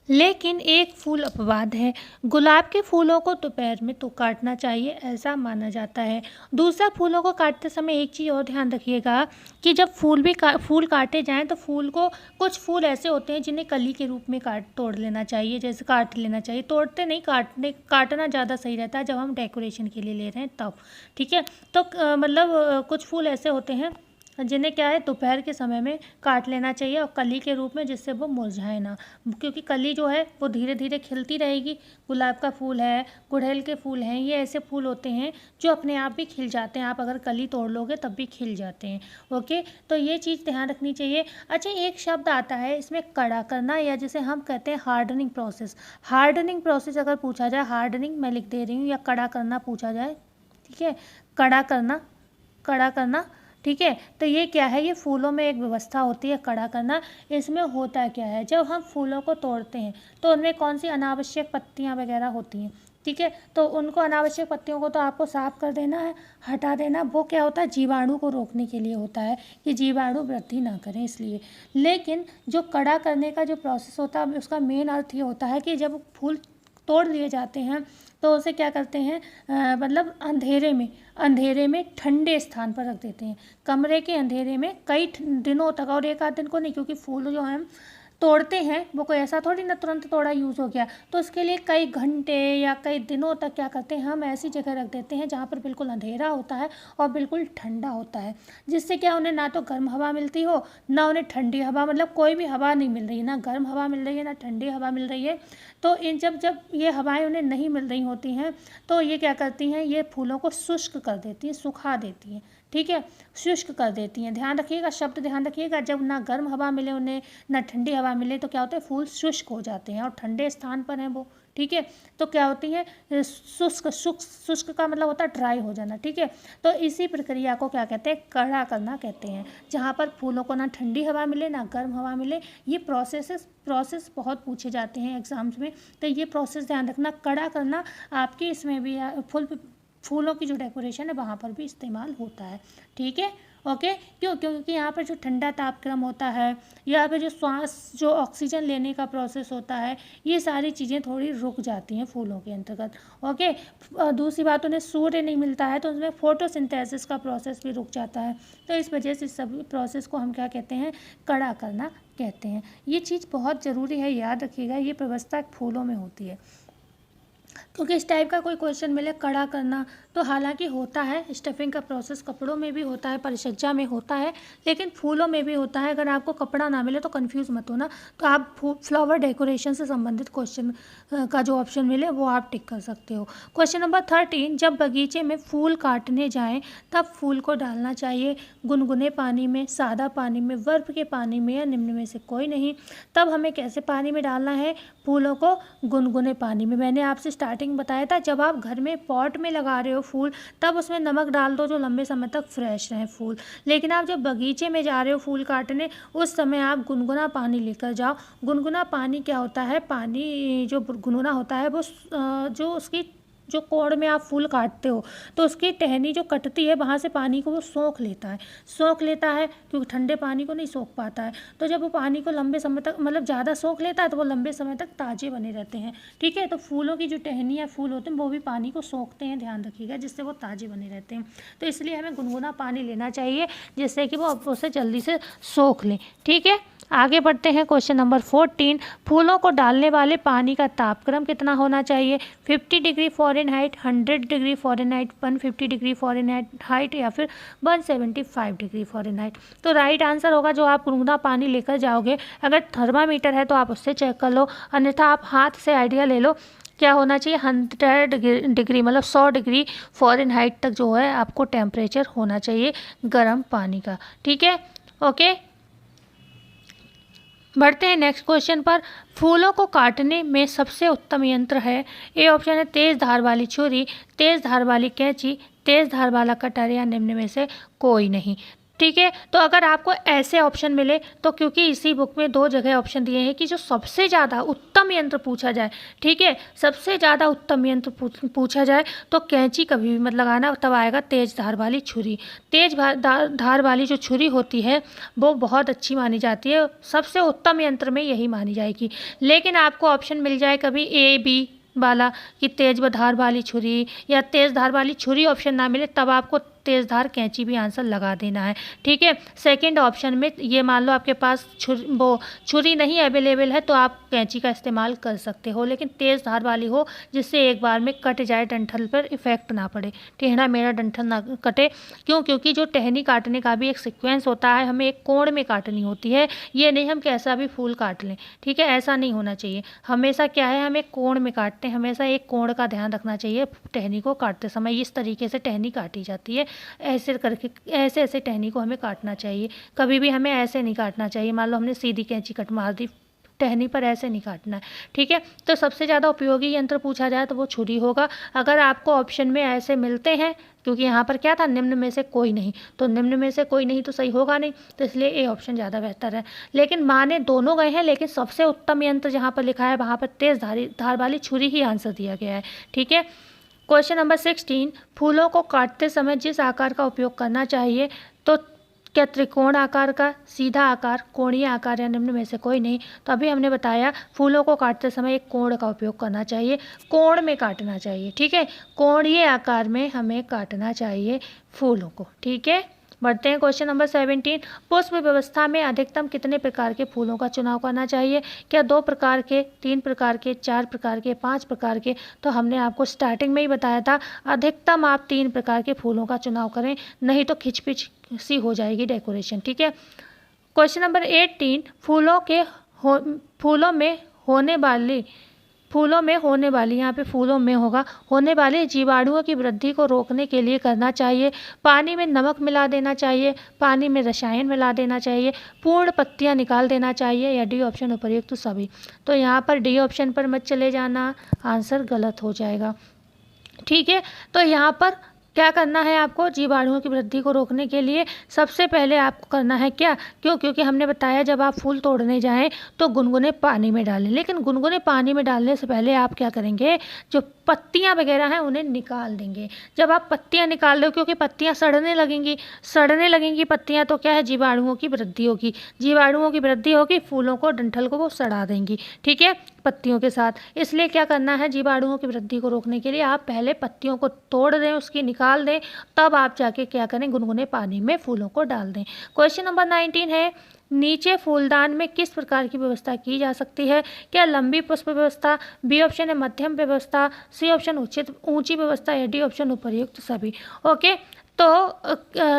लेकिन एक फूल अपवाद है, गुलाब के फूलों को दोपहर में तो काटना चाहिए ऐसा माना जाता है। दूसरा, फूलों को काटते समय एक चीज़ और ध्यान रखिएगा कि जब फूल काटे जाएं तो फूल को, कुछ फूल ऐसे होते हैं जिन्हें कली के रूप में तोड़ लेना चाहिए, जैसे काट लेना चाहिए, तोड़ते नहीं, काटना ज़्यादा सही रहता है जब हम डेकोरेशन के लिए ले रहे हैं तब, ठीक है। तो मतलब कुछ फूल ऐसे होते हैं जिन्हें क्या है दोपहर के समय में काट लेना चाहिए, और कली के रूप में, जिससे वो मुरझाए ना, क्योंकि कली जो है वो धीरे धीरे खिलती रहेगी। गुलाब का फूल है, गुड़हल के फूल हैं, ये ऐसे फूल होते हैं जो अपने आप भी खिल जाते हैं, आप अगर कली तोड़ लोगे तब भी खिल जाते हैं, ओके। तो ये चीज़ ध्यान रखनी चाहिए। अच्छा, एक शब्द आता है इसमें कड़ा करना, या जिसे हम कहते हैं हार्डनिंग प्रोसेस। हार्डनिंग प्रोसेस अगर पूछा जाए, हार्डनिंग मैं लिख दे रही हूँ, या कड़ा करना पूछा जाए, ठीक है, कड़ा करना, कड़ा करना, ठीक है। तो ये क्या है, ये फूलों में एक व्यवस्था होती है कड़ा करना। इसमें होता क्या है, जब हम फूलों को तोड़ते हैं तो उनमें कौन सी अनावश्यक पत्तियां वगैरह होती हैं, ठीक है। तो उनको अनावश्यक पत्तियों को तो आपको साफ कर देना है, हटा देना। वो क्या होता है, जीवाणु को रोकने के लिए होता है कि जीवाणु वृद्धि ना करें इसलिए। लेकिन जो कड़ा करने का जो प्रोसेस होता है उसका मेन अर्थ ये होता है कि जब फूल तोड़ लिए जाते हैं तो उसे क्या करते हैं, मतलब अंधेरे में ठंडे स्थान पर रख देते हैं, कमरे के अंधेरे में कई दिनों तक। और एक आध दिन को नहीं, क्योंकि फूल जो हैं तोड़ते हैं वो कोई ऐसा थोड़ी ना तुरंत तोड़ा यूज़ हो गया, तो उसके लिए कई घंटे या कई दिनों तक क्या करते हैं, हम ऐसी जगह रख देते हैं जहाँ पर बिल्कुल अंधेरा होता है और बिल्कुल ठंडा होता है, जिससे क्या उन्हें ना तो गर्म हवा मिलती हो ना उन्हें ठंडी हवा, मतलब कोई भी हवा नहीं मिल रही, ना गर्म हवा मिल रही है ना ठंडी हवा मिल रही है। तो इन जब ये हवाएं उन्हें नहीं मिल रही होती हैं तो ये क्या करती हैं, ये फूलों को शुष्क कर देती हैं, सुखा देती हैं। ठीक है, शुष्क कर देती हैं। ध्यान रखिएगा, शब्द ध्यान रखिएगा, जब ना गर्म हवा मिले उन्हें ना ठंडी हवा मिले तो क्या होता है, फूल शुष्क हो जाते हैं और ठंडे स्थान पर हैं वो। ठीक है, तो क्या होती है, शुष्क का मतलब होता है ड्राई हो जाना। ठीक है, तो इसी प्रक्रिया को क्या कहते हैं, कड़ा करना कहते हैं, जहाँ पर फूलों को ना ठंडी हवा मिले ना गर्म हवा मिले। ये प्रोसेस बहुत पूछे जाते हैं एग्जाम्स में, तो ये प्रोसेस ध्यान रखना। कड़ा करना आपके इसमें भी फूलों की जो डेकोरेशन है वहाँ पर भी इस्तेमाल होता है। ठीक है, ओके। क्योंकि यहाँ पर जो ठंडा तापक्रम होता है, यहाँ पर जो ऑक्सीजन लेने का प्रोसेस होता है, ये सारी चीज़ें थोड़ी रुक जाती हैं फूलों के अंतर्गत। ओके, दूसरी बात, उन्हें सूर्य नहीं मिलता है तो उसमें फोटोसिंथेसिस का प्रोसेस भी रुक जाता है। तो इस वजह से सभी प्रोसेस को हम क्या कहते हैं, कड़ा करना कहते हैं। ये चीज़ बहुत ज़रूरी है, याद रखिएगा, ये व्यवस्था फूलों में होती है। क्योंकि इस टाइप का कोई क्वेश्चन मिले कड़ा करना, तो हालांकि होता है, स्टफिंग का प्रोसेस कपड़ों में भी होता है, परिचर्या में होता है, लेकिन फूलों में भी होता है। अगर आपको कपड़ा ना मिले तो कंफ्यूज मत होना, तो आप फ्लावर डेकोरेशन से संबंधित क्वेश्चन का जो ऑप्शन मिले वो आप टिक कर सकते हो। क्वेश्चन नंबर 13, जब बगीचे में फूल काटने जाएँ तब फूल को डालना चाहिए गुनगुने पानी में, सादा पानी में, बर्फ़ के पानी में, या निम्न में से कोई नहीं। तब हमें कैसे पानी में डालना है फूलों को, गुनगुने पानी में। मैंने आपसे स्टार्टिंग बताया था, जब आप घर में पॉट में लगा रहे हो फूल तब उसमें नमक डाल दो जो लंबे समय तक फ्रेश रहें फूल। लेकिन आप जब बगीचे में जा रहे हो फूल काटने, उस समय आप गुनगुना पानी लेकर जाओ। गुनगुना पानी क्या होता है, पानी जो गुनगुना होता है वो जो उसकी जो कोण में आप फूल काटते हो तो उसकी टहनी जो कटती है वहाँ से पानी को वो सोख लेता है, क्योंकि ठंडे पानी को नहीं सोख पाता है। तो जब वो पानी को लंबे समय तक, मतलब ज़्यादा सोख लेता है, तो वो लंबे समय तक ताज़े बने रहते हैं। ठीक है, तो फूलों की जो टहनी या फूल होते हैं वो भी पानी को सोखते हैं, ध्यान रखिएगा, जिससे वो ताज़े बने रहते हैं। तो इसलिए हमें गुनगुना पानी लेना चाहिए जिससे कि वो उसे जल्दी से सोख लें। ठीक है, आगे बढ़ते हैं। क्वेश्चन नंबर 14, फूलों को डालने वाले पानी का तापक्रम कितना होना चाहिए, 50 degree Fahrenheit, 100 degree Fahrenheit, 150 degree Fahrenheit, या फिर 175 डिग्री फ़ारेनहाइट। तो राइट आंसर होगा जो आप गुनगुना पानी लेकर जाओगे, अगर थर्मामीटर है तो आप उससे चेक कर लो, अन्यथा आप हाथ से आइडिया ले लो क्या होना चाहिए, 100 डिग्री मतलब 100 डिग्री फ़ारेनहाइट तक जो है आपको टेम्परेचर होना चाहिए गर्म पानी का। ठीक है, ओके। बढ़ते हैं नेक्स्ट क्वेश्चन पर। फूलों को काटने में सबसे उत्तम यंत्र है, ए ऑप्शन है तेज धार वाली छुरी, तेज धार वाली कैंची, तेज धार वाला कटर, या निम्न में से कोई नहीं। ठीक है, तो अगर आपको ऐसे ऑप्शन मिले तो, क्योंकि इसी बुक में 2 जगह ऑप्शन दिए हैं कि जो सबसे ज़्यादा उत्तम यंत्र पूछा जाए, ठीक है, सबसे ज़्यादा उत्तम यंत्र पूछा जाए तो कैंची कभी भी मत लगाना, तब आएगा तेज धार वाली छुरी। तेज धार वाली जो छुरी होती है वो बहुत अच्छी मानी जाती है, सबसे उत्तम यंत्र में यही मानी जाएगी। लेकिन आपको ऑप्शन मिल जाए कभी ए बी वाला कि तेज धार वाली छुरी या तेज धार वाली छुरी ऑप्शन ना मिले, तब आपको तेज धार कैंची भी आंसर लगा देना है। ठीक है, सेकंड ऑप्शन में ये मान लो आपके पास छुरी नहीं अवेलेबल है तो आप कैंची का इस्तेमाल कर सकते हो, लेकिन तेज धार वाली हो जिससे एक बार में कट जाए, डंठल पर इफेक्ट ना पड़े, टेढ़ा मेढ़ा डंठल ना कटे। क्योंकि जो टहनी काटने का भी एक सीक्वेंस होता है, हमें एक कोण में काटनी होती है, ये नहीं हम कैसा भी फूल काट लें। ठीक है, ऐसा नहीं होना चाहिए, हमेशा क्या है, हमें कोण में काटते हैं, हमेशा एक कोण का ध्यान रखना चाहिए टहनी को काटते समय। इस तरीके से टहनी काटी जाती है, ऐसे करके ऐसे टहनी को हमें काटना चाहिए, कभी भी हमें ऐसे नहीं काटना चाहिए। मान लो हमने सीधी कैंची कट मार दी, टहनी पर ऐसे नहीं काटना है, ठीक है। तो सबसे ज़्यादा उपयोगी यंत्र पूछा जाए तो वो छुरी होगा। अगर आपको ऑप्शन में ऐसे मिलते हैं, क्योंकि यहाँ पर क्या था, निम्न में से कोई नहीं, तो निम्न में से कोई नहीं तो सही होगा नहीं, तो इसलिए ए ऑप्शन ज़्यादा बेहतर है। लेकिन माने दोनों गए हैं, लेकिन सबसे उत्तम यंत्र जहाँ पर लिखा है वहाँ पर तेज धार वाली छुरी ही आंसर दिया गया है, ठीक है। क्वेश्चन नंबर 16, फूलों को काटते समय जिस आकार का उपयोग करना चाहिए, तो क्या त्रिकोण आकार का, सीधा आकार, कोणीय आकार या निम्न में से कोई नहीं। तो अभी हमने बताया फूलों को काटते समय एक कोण का उपयोग करना चाहिए, कोण में काटना चाहिए, ठीक है। कोणीय आकार में हमें काटना चाहिए फूलों को, ठीक है। बढ़ते हैं क्वेश्चन नंबर 17, पुष्प व्यवस्था में अधिकतम कितने प्रकार के फूलों का चुनाव करना चाहिए? क्या 2 प्रकार के, 3 प्रकार के, 4 प्रकार के, 5 प्रकार के? तो हमने आपको स्टार्टिंग में ही बताया था अधिकतम आप 3 प्रकार के फूलों का चुनाव करें, नहीं तो खिचपिच सी हो जाएगी डेकोरेशन, ठीक है। क्वेश्चन नंबर 18, फूलों में होने वाली यहाँ पे फूलों में होगा, होने वाले जीवाणुओं की वृद्धि को रोकने के लिए करना चाहिए, पानी में नमक मिला देना चाहिए, पानी में रसायन मिला देना चाहिए, पूर्ण पत्तियाँ निकाल देना चाहिए, या डी ऑप्शन उपर्युक्त तो सभी। तो यहाँ पर डी ऑप्शन पर मत चले जाना, आंसर गलत हो जाएगा, ठीक है। तो यहाँ पर क्या करना है आपको, जीवाणुओं की वृद्धि को रोकने के लिए सबसे पहले आपको करना है क्या, क्योंकि हमने बताया जब आप फूल तोड़ने जाएं तो गुनगुने पानी में डालें, लेकिन गुनगुने पानी में डालने से पहले आप क्या करेंगे, जो पत्तियां वगैरह हैं उन्हें निकाल देंगे। जब आप पत्तियां निकाल दो, क्योंकि पत्तियां सड़ने लगेंगी पत्तियां, तो क्या है, जीवाणुओं की वृद्धि होगी, जीवाणुओं की वृद्धि होगी, फूलों को, डंठल को वो सड़ा देंगी, ठीक है, पत्तियों के साथ। इसलिए क्या करना है, जीवाणुओं की वृद्धि को रोकने के लिए आप पहले पत्तियों को तोड़ दें, उसकी निकाल दें, तब आप जाके क्या करें, गुनगुने पानी में फूलों को डाल दें। क्वेश्चन नंबर 19 है, नीचे फूलदान में किस प्रकार की व्यवस्था की जा सकती है? क्या लंबी पुष्प व्यवस्था, बी ऑप्शन है मध्यम व्यवस्था, सी ऑप्शन ऊंची व्यवस्था, या डी ऑप्शन उपर्युक्त सभी। ओके, तो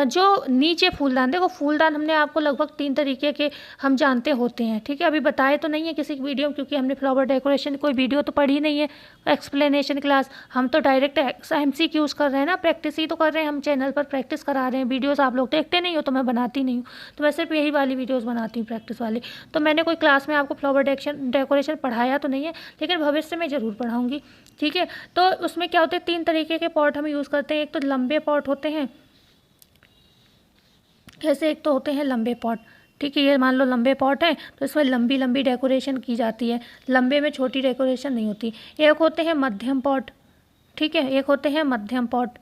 जो नीचे फूलदान, देखो फूलदान हमने आपको लगभग 3 तरीके के हम जानते होते हैं, ठीक है। अभी बताए तो नहीं है किसी वीडियो में, क्योंकि हमने फ्लावर डेकोरेशन कोई वीडियो तो पढ़ी नहीं है, एक्सप्लेनेशन क्लास, हम तो डायरेक्ट MCQs कर रहे हैं ना, प्रैक्टिस ही तो कर रहे हैं, हम चैनल पर प्रैक्टिस करा रहे हैं। वीडियोस आप लोग देखते नहीं हो तो मैं बनाती नहीं हूँ, तो मैं सिर्फ यही वाली वीडियोस बनाती हूँ, प्रैक्टिस वाली। तो मैंने कोई क्लास में आपको फ्लावर डेकोरेशन पढ़ाया तो नहीं है, लेकिन भविष्य में ज़रूर पढ़ाऊँगी, ठीक है। तो उसमें क्या होते हैं, 3 तरीके के पॉट हम यूज़ करते हैं। एक तो लंबे पॉट होते हैं, कैसे, एक तो होते हैं लंबे पॉट, ठीक है, ये मान लो लंबे पॉट हैं तो इसमें लंबी लंबी डेकोरेशन की जाती है, लंबे में छोटी डेकोरेशन नहीं होती। एक होते हैं मध्यम पॉट, ठीक है, एक होते हैं मध्यम पॉट,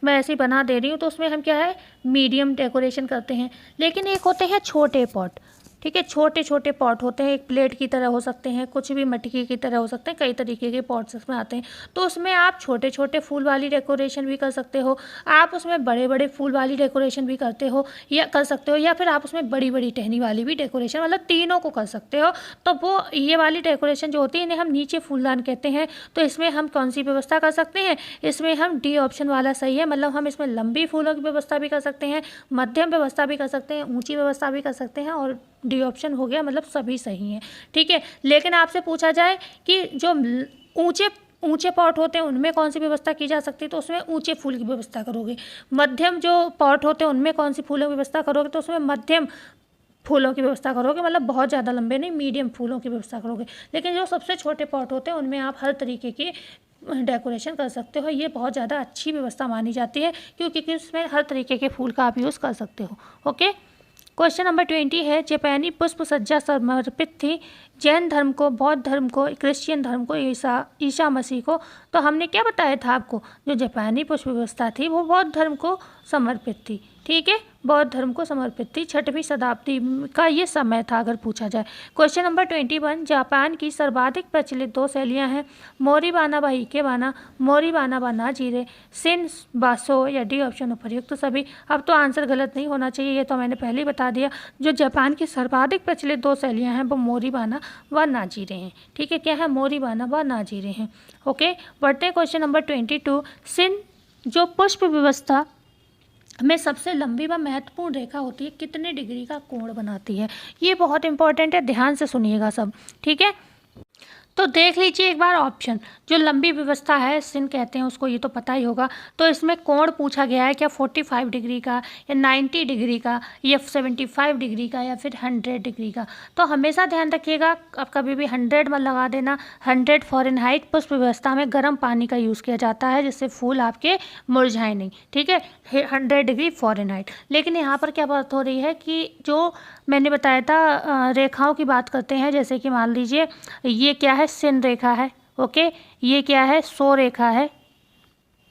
मैं ऐसे ही बना दे रही हूँ, तो उसमें हम क्या है, मीडियम डेकोरेशन करते हैं। लेकिन एक होते हैं छोटे पॉट, ठीक है, छोटे छोटे पॉट होते हैं, एक प्लेट की तरह हो सकते हैं, कुछ भी मटकी की तरह हो सकते हैं, कई तरीके के पॉट्स उसमें आते हैं। तो उसमें आप छोटे छोटे फूल वाली डेकोरेशन भी कर सकते हो, आप उसमें बड़े बड़े फूल वाली डेकोरेशन भी कर सकते हो, या फिर आप उसमें बड़ी बड़ी टहनी वाली भी डेकोरेशन, मतलब तीनों को कर सकते हो। तो वो ये वाली डेकोरेशन जो होती है इन्हें हम नीचे फूलदान कहते हैं। तो इसमें हम कौन सी व्यवस्था कर सकते हैं, इसमें हम डी ऑप्शन वाला सही है, मतलब हम इसमें लंबी फूलों की व्यवस्था भी कर सकते हैं, मध्यम व्यवस्था भी कर सकते हैं, ऊंची व्यवस्था भी कर सकते हैं, और डी ऑप्शन हो गया, मतलब सभी सही हैं, ठीक है। लेकिन आपसे पूछा जाए कि जो ऊंचे पॉट होते हैं उनमें कौन सी व्यवस्था की जा सकती है, तो उसमें ऊंचे फूल की व्यवस्था करोगे। मध्यम जो पॉट होते हैं उनमें कौन सी फूलों की व्यवस्था करोगे, तो उसमें मध्यम फूलों की व्यवस्था करोगे, मतलब बहुत ज़्यादा लंबे नहीं, मीडियम फूलों की व्यवस्था करोगे। लेकिन जो सबसे छोटे पॉट होते हैं उनमें आप हर तरीके की डेकोरेशन कर सकते हो, ये बहुत ज़्यादा अच्छी व्यवस्था मानी जाती है, क्योंकि उसमें हर तरीके के फूल का आप यूज़ कर सकते हो। ओके, क्वेश्चन नंबर 20 है, जापानी पुष्प सज्जा समर्पित थी जैन धर्म को, बौद्ध धर्म को, क्रिश्चियन धर्म को, ईसा मसीह को। तो हमने क्या बताया था आपको, जो जापानी पुष्प व्यवस्था थी वो बौद्ध धर्म को समर्पित थी, ठीक है, बौद्ध धर्म को समर्पित थी। 6वीं शताब्दी का ये समय था अगर पूछा जाए। क्वेश्चन नंबर 21, जापान की सर्वाधिक प्रचलित 2 शैलियाँ हैं, मोरीबाना व इकेबाना, मोरीबाना व नाजीरे, शिन बासो, या डी ऑप्शन उपर्युक्त सभी। अब तो आंसर गलत नहीं होना चाहिए, ये तो मैंने पहले ही बता दिया। जो जापान की सर्वाधिक प्रचलित 2 शैलियाँ हैं वो मोरीबाना व नाजीरे हैं, ठीक है, क्या है, मोरीबाना व नाजीरे हैं। ओके, बढ़ते हैं क्वेश्चन नंबर 22, शिन जो पुष्प व्यवस्था में सबसे लंबी व महत्वपूर्ण रेखा होती है कितने डिग्री का कोण बनाती है? ये बहुत इंपॉर्टेंट है, ध्यान से सुनिएगा सब, ठीक है। तो देख लीजिए एक बार ऑप्शन, जो लंबी व्यवस्था है सिन कहते हैं उसको, ये तो पता ही होगा। तो इसमें कोण पूछा गया है क्या 45 डिग्री का या 90 डिग्री का या 75 डिग्री का या फिर 100 डिग्री का। तो हमेशा ध्यान रखिएगा, अब कभी भी 100 मत लगा देना। 100 फ़ारेनहाइट पुष्प व्यवस्था में गर्म पानी का यूज़ किया जाता है जिससे फूल आपके मुरझाए नहीं, ठीक है। 100 डिग्री फ़ारेनहाइट। लेकिन यहाँ पर क्या बात हो रही है कि जो मैंने बताया था रेखाओं की बात करते हैं, जैसे कि मान लीजिए ये क्या है, सिन रेखा है, ओके। ये क्या है, सो रेखा है,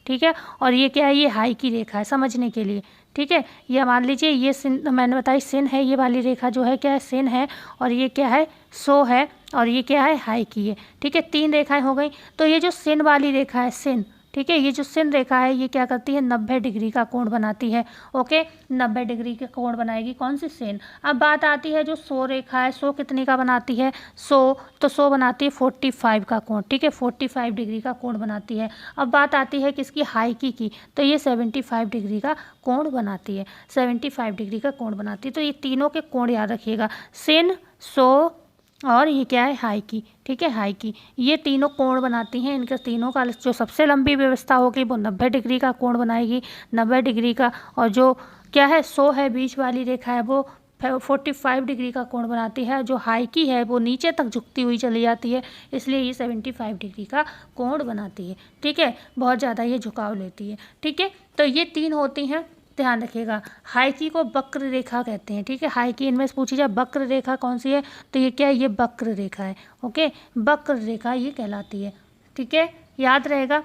ठीक है। और ये क्या है, ये हाई की रेखा है, समझने के लिए, ठीक है। ये मान लीजिए ये सिन, मैंने बताई सिन है, ये वाली रेखा जो है क्या है, सिन है। और ये क्या है, सो है। और ये क्या है, हाई की है, ठीक है। 3 रेखाएं हो गई। तो ये जो सिन वाली रेखा है, सिन, ठीक है, ये जो सिन रेखा है ये क्या करती है, 90 डिग्री का कोण बनाती है, ओके। 90 डिग्री का कोण बनाएगी कौन सी, सिन। अब बात आती है जो सो रेखा है, सो कितने का बनाती है, तो सो बनाती है 45 का कोण, ठीक है, 45 डिग्री का कोण बनाती है। अब बात आती है किसकी, हाइकी की, तो ये 75 डिग्री का कोण बनाती है, 75 डिग्री का कोण बनाती है। तो ये तीनों के कोण याद रखिएगा, सिन, सो और ये क्या है, हाई की, ठीक है, हाई की। ये तीनों कोण बनाती हैं। इनके तीनों का जो सबसे लंबी व्यवस्था होगी वो 90 डिग्री का कोण बनाएगी, 90 डिग्री का। और जो क्या है, सो है, बीच वाली रेखा है, वो 45 डिग्री का कोण बनाती है। जो हाई की है वो नीचे तक झुकती हुई चली जाती है, इसलिए ये 75 डिग्री का कोण बनाती है, ठीक है। बहुत ज़्यादा ये झुकाव लेती है, ठीक है। तो ये 3 होती हैं, ध्यान रखिएगा। हाइकी को वक्र रेखा कहते हैं, ठीक है। हाइकी इनमें से पूछी जाए वक्र रेखा कौन सी है, तो ये क्या है, ये वक्र रेखा है, ओके। वक्र रेखा ये कहलाती है, ठीक है, याद रहेगा।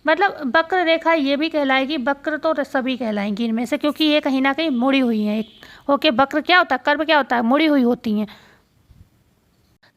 मतलब वक्र रेखा ये भी कहलाएगी, वक्र तो सभी कहलाएंगी इनमें से, क्योंकि ये कहीं ना कहीं मुड़ी हुई हैं, ओके। वक्र क्या होता है, कर्व क्या होता है, मुड़ी हुई होती हैं।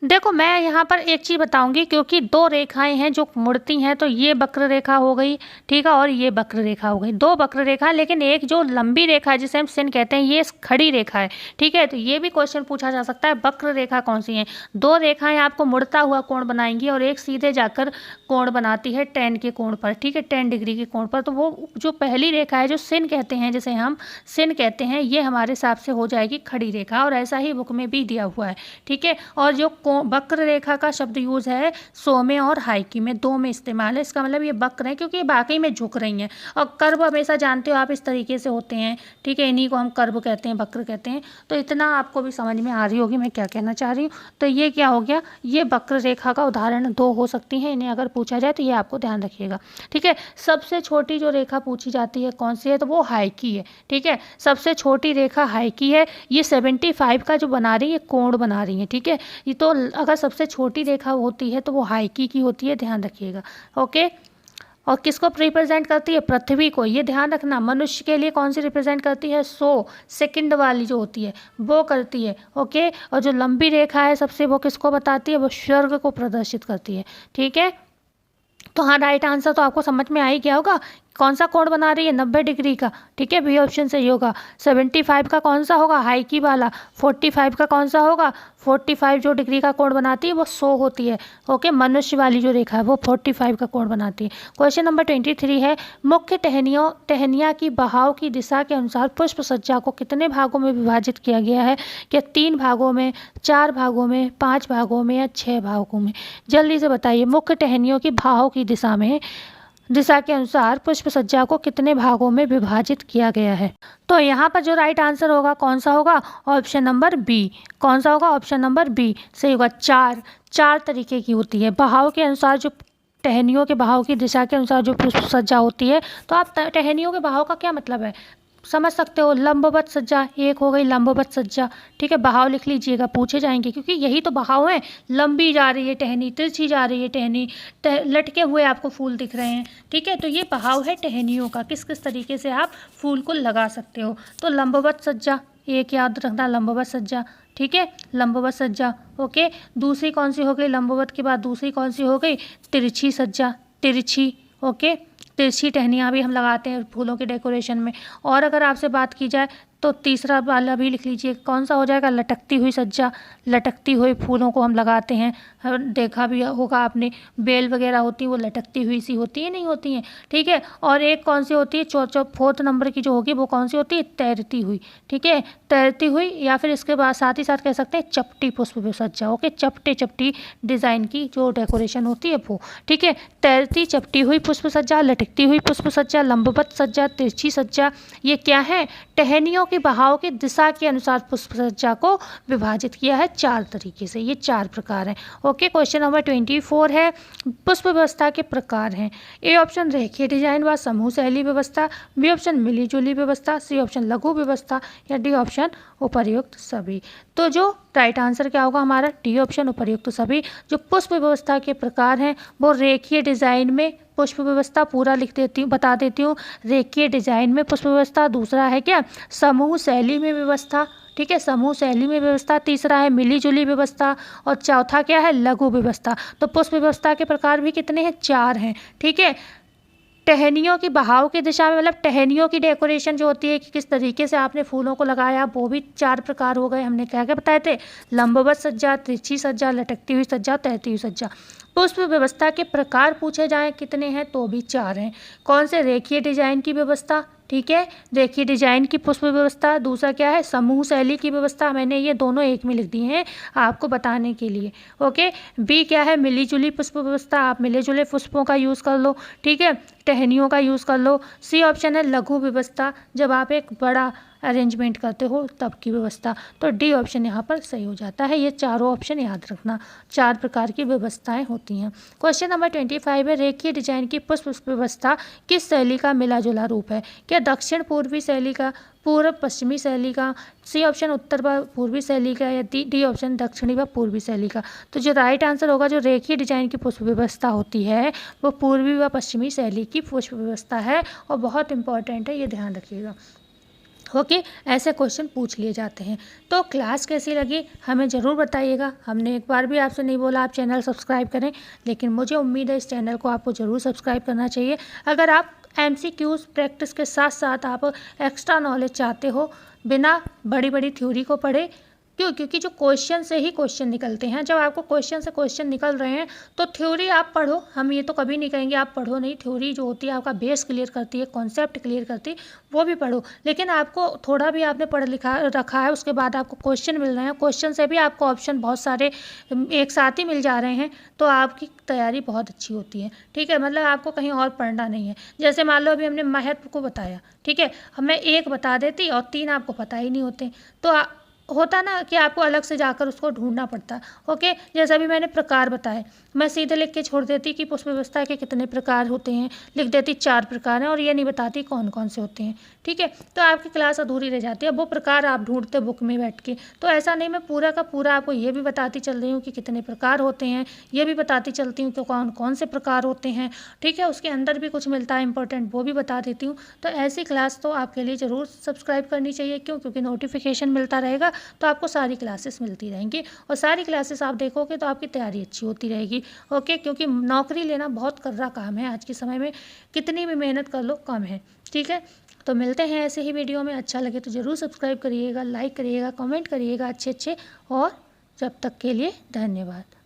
देखो मैं यहाँ पर एक चीज़ बताऊंगी, क्योंकि 2 रेखाएं हैं जो मुड़ती हैं, तो ये वक्र रेखा हो गई, ठीक है, और ये वक्र रेखा हो गई, 2 वक्र रेखा। लेकिन एक जो लंबी रेखा है जिसे हम सिन कहते हैं, ये खड़ी रेखा है, ठीक है। तो ये भी क्वेश्चन पूछा जा सकता है, वक्र रेखा कौन सी है। 2 रेखाएं आपको मुड़ता हुआ कोण बनाएंगी और एक सीधे जाकर कोण बनाती है 10 के कोण पर, ठीक है, 10 डिग्री के कोण पर। तो वो जो पहली रेखा है जो सिन कहते हैं, जिसे हम सिन कहते हैं, ये हमारे हिसाब से हो जाएगी खड़ी रेखा, और ऐसा ही बुक में भी दिया हुआ है, ठीक है। और जो वक्र रेखा का शब्द यूज है सो में और हाइकी में, 2 में इस्तेमाल है। इसका मतलब ये वक्र है क्योंकि ये वाकई में झुक रही हैं। और कर्व हमेशा जानते हो आप इस तरीके से होते हैं, ठीक है, इन्हीं को हम कर्व कहते हैं, वक्र कहते हैं। तो इतना आपको भी समझ में आ रही होगी मैं क्या कहना चाह रही हूँ। तो ये क्या हो गया, ये वक्र रेखा का उदाहरण 2 हो सकती हैं, इन्हें अगर पूछा जाए तो ये आपको ध्यान रखिएगा, ठीक है। सबसे छोटी जो रेखा पूछी जाती है कौन सी है, तो वो हाइकी है, ठीक है। सबसे छोटी रेखा हाइकी है, ये 75 का जो बना रही है, कोण बना रही है, ठीक है। ये तो अगर सबसे छोटी रेखा होती है तो वो हाइकी की होती है, ध्यान रखिएगा, ओके। और किसको रिप्रेजेंट करती है, पृथ्वी को, ये ध्यान रखना। मनुष्य के लिए कौन सी रिप्रेजेंट करती है, सो, सेकंड वाली जो होती है वो करती है, ओके। और जो लंबी रेखा है सबसे, वो किसको बताती है, वो स्वर्ग को प्रदर्शित करती है, ठीक है। तो हाँ, राइट आंसर तो आपको समझ में आ ही गया होगा। कौन सा कोण बना रही है, 90 डिग्री का, ठीक है, बी ऑप्शन सही होगा। 75 का कौन सा होगा, हाइकी वाला। 45 का कौन सा होगा, 45 जो डिग्री का कोण बनाती है वो सो होती है, ओके। मनुष्य वाली जो रेखा है वो 45 का कोण बनाती है। क्वेश्चन नंबर 23 है, मुख्य टहनियाँ की बहाव की दिशा के अनुसार पुष्प सज्जा को कितने भागों में विभाजित किया गया है। क्या 3 भागों में, 4 भागों में, 5 भागों में या 6 भागों में। जल्दी से बताइए, मुख्य टहनियों की बहाव की दिशा के अनुसार पुष्प सज्जा को कितने भागों में विभाजित किया गया है। तो यहाँ पर जो राइट आंसर होगा कौन सा होगा, ऑप्शन नंबर बी। कौन सा होगा, ऑप्शन नंबर बी सही होगा। 4 तरीके की होती है बहाव के अनुसार, जो टहनियों के बहाव की दिशा के अनुसार जो पुष्प सज्जा होती है। तो आप टहनियों के बहाव का क्या मतलब है समझ सकते हो। लंबवत सज्जा एक हो गई, लंबवत सज्जा, ठीक है। बहाव लिख लीजिएगा, पूछे जाएंगे, क्योंकि यही तो बहाव है। लंबी जा रही है टहनी, तिरछी जा रही है टहनी, लटके हुए आपको फूल दिख रहे हैं, ठीक है। तो ये बहाव है टहनियों का, किस किस तरीके से आप फूल को लगा सकते हो। तो लंबवत सज्जा एक याद रखना, लंबवत सज्जा, ठीक है, लंबवत सज्जा, ओके। दूसरी कौन सी हो गई, लंबवत के बाद दूसरी कौन सी हो गई, तिरछी सज्जा, तिरछी, ओके। तिरछी टहनियाँ भी हम लगाते हैं फूलों के डेकोरेशन में। और अगर आपसे बात की जाए तो तीसरा वाला भी लिख लीजिए, कौन सा हो जाएगा, लटकती हुई सज्जा। लटकती हुई फूलों को हम लगाते हैं, देखा भी होगा आपने, बेल वगैरह होती हैं वो लटकती हुई सी होती है, नहीं होती हैं, ठीक है। और एक कौन सी होती है, फोर्थ नंबर की जो होगी वो कौन सी होती है, तैरती हुई, ठीक है, तैरती हुई। या फिर इसके बाद साथ ही साथ कह सकते हैं चपटी पुष्प सज्जा, ओके, चपटे चपटी डिज़ाइन की जो डेकोरेशन होती है वो, ठीक है। तैरती चपटी हुई पुष्प सज्जा, लटकती हुई पुष्प सज्जा, लंबवत सज्जा, तिरछी सज्जा, ये क्या है, टहनियों के बहाव की दिशा के अनुसार पुष्प सज्जा को विभाजित किया है 4 तरीके से, ये 4 प्रकार हैं, ओके। क्वेश्चन नंबर 24 है, पुष्प व्यवस्था के प्रकार हैं। ए ऑप्शन रेखीय डिजाइन व समूह शैली व्यवस्था, बी ऑप्शन मिली जुली व्यवस्था, सी ऑप्शन लघु व्यवस्था, या डी ऑप्शन उपर्युक्त सभी। तो जो राइट आंसर क्या होगा हमारा, डी ऑप्शन उपर्युक्त सभी। जो पुष्प व्यवस्था के प्रकार हैं वो रेखीय डिजाइन में पुष्प व्यवस्था, पूरा लिख देती हूँ, बता देती हूँ, रेखीय डिजाइन में पुष्प व्यवस्था, दूसरा है क्या, समूह शैली में व्यवस्था, ठीक है, समूह शैली में व्यवस्था, तीसरा है मिली जुली व्यवस्था, और चौथा क्या है, लघु व्यवस्था। तो पुष्प व्यवस्था के प्रकार भी कितने हैं, 4 हैं, ठीक है। टहनियों की बहाव की दिशा में, मतलब टहनियों की डेकोरेशन जो होती है कि किस तरीके से आपने फूलों को लगाया, वो भी 4 प्रकार हो गए, हमने क्या क्या बताए थे, लंबवत सज्जा, तिरछी सज्जा, लटकती हुई सज्जा, तैरती हुई सज्जा। पुष्प व्यवस्था के प्रकार पूछे जाएं कितने हैं, तो भी 4 हैं। कौन से, रेखीय डिजाइन की व्यवस्था, ठीक है, रेखीय डिजाइन की पुष्प व्यवस्था, दूसरा क्या है, समूह शैली की व्यवस्था, मैंने ये दोनों एक में लिख दिए हैं आपको बताने के लिए, ओके। बी क्या है, मिली जुली पुष्प व्यवस्था, आप मिले जुले पुष्पों का यूज़ कर लो, ठीक है, टहनियों का यूज़ कर लो। सी ऑप्शन है लघु व्यवस्था, जब आप एक बड़ा अरेंजमेंट करते हो तब की व्यवस्था। तो डी ऑप्शन यहाँ पर सही हो जाता है। ये चारों ऑप्शन याद रखना, 4 प्रकार की व्यवस्थाएं होती हैं। क्वेश्चन नंबर 25 है, रेखीय डिजाइन की पुष्प व्यवस्था किस शैली का मिला जुला रूप है, क्या दक्षिण पूर्वी शैली का, पूर्व पश्चिमी शैली का, सी ऑप्शन उत्तर व पूर्वी शैली का, या डी ऑप्शन दक्षिणी व पूर्वी शैली का। तो जो राइट आंसर होगा, जो रेखीय डिजाइन की पुष्प व्यवस्था होती है वो पूर्वी व पश्चिमी शैली की पुष्प व्यवस्था है, और बहुत इंपॉर्टेंट है, ये ध्यान रखिएगा, ओके। ऐसे क्वेश्चन पूछ लिए जाते हैं। तो क्लास कैसी लगी हमें ज़रूर बताइएगा। हमने एक बार भी आपसे नहीं बोला आप चैनल सब्सक्राइब करें, लेकिन मुझे उम्मीद है इस चैनल को आपको ज़रूर सब्सक्राइब करना चाहिए। अगर आप MCQs प्रैक्टिस के साथ साथ आप एक्स्ट्रा नॉलेज चाहते हो, बिना बड़ी बड़ी थ्योरी को पढ़े, क्यों, क्योंकि जो क्वेश्चन से ही क्वेश्चन निकलते हैं, जब आपको क्वेश्चन से क्वेश्चन निकल रहे हैं तो थ्योरी आप पढ़ो, हम ये तो कभी नहीं कहेंगे आप पढ़ो नहीं, थ्योरी जो होती है आपका बेस क्लियर करती है, कॉन्सेप्ट क्लियर करती है, वो भी पढ़ो। लेकिन आपको थोड़ा भी आपने पढ़ लिखा रखा है, उसके बाद आपको क्वेश्चन मिल रहे हैं, क्वेश्चन से भी आपको ऑप्शन बहुत सारे एक साथ ही मिल जा रहे हैं, तो आपकी तैयारी बहुत अच्छी होती है, ठीक है। मतलब आपको कहीं और पढ़ना नहीं है। जैसे मान लो अभी हमने महत्व को बताया, ठीक है, हमें 1 बता देती और 3 आपको पता ही नहीं होते, तो होता ना कि आपको अलग से जाकर उसको ढूंढना पड़ता, ओके। जैसा भी मैंने प्रकार बताए, मैं सीधे लिख के छोड़ देती कि पुष्प व्यवस्था के कितने प्रकार होते हैं, लिख देती 4 प्रकार हैं, और ये नहीं बताती कौन कौन से होते हैं, ठीक है। तो आपकी क्लास अधूरी रह जाती है, वो प्रकार आप ढूंढते बुक में बैठ के। तो ऐसा नहीं, मैं पूरा का पूरा आपको ये भी बताती चल रही हूँ कि कितने प्रकार होते हैं, ये भी बताती चलती हूँ कि कौन कौन से प्रकार होते हैं, ठीक है। उसके अंदर भी कुछ मिलता है इंपॉर्टेंट, वो भी बता देती हूँ। तो ऐसी क्लास तो आपके लिए ज़रूर सब्सक्राइब करनी चाहिए, क्यों, क्योंकि नोटिफिकेशन मिलता रहेगा तो आपको सारी क्लासेस मिलती रहेंगी, और सारी क्लासेस आप देखोगे तो आपकी तैयारी अच्छी होती रहेगी, ओके। क्योंकि नौकरी लेना बहुत कर्रा काम है आज के समय में, कितनी भी मेहनत कर लो कम है, ठीक है। तो मिलते हैं ऐसे ही वीडियो में, अच्छा लगे तो ज़रूर सब्सक्राइब करिएगा, लाइक करिएगा, कमेंट करिएगा अच्छे अच्छे, और जब तक के लिए धन्यवाद।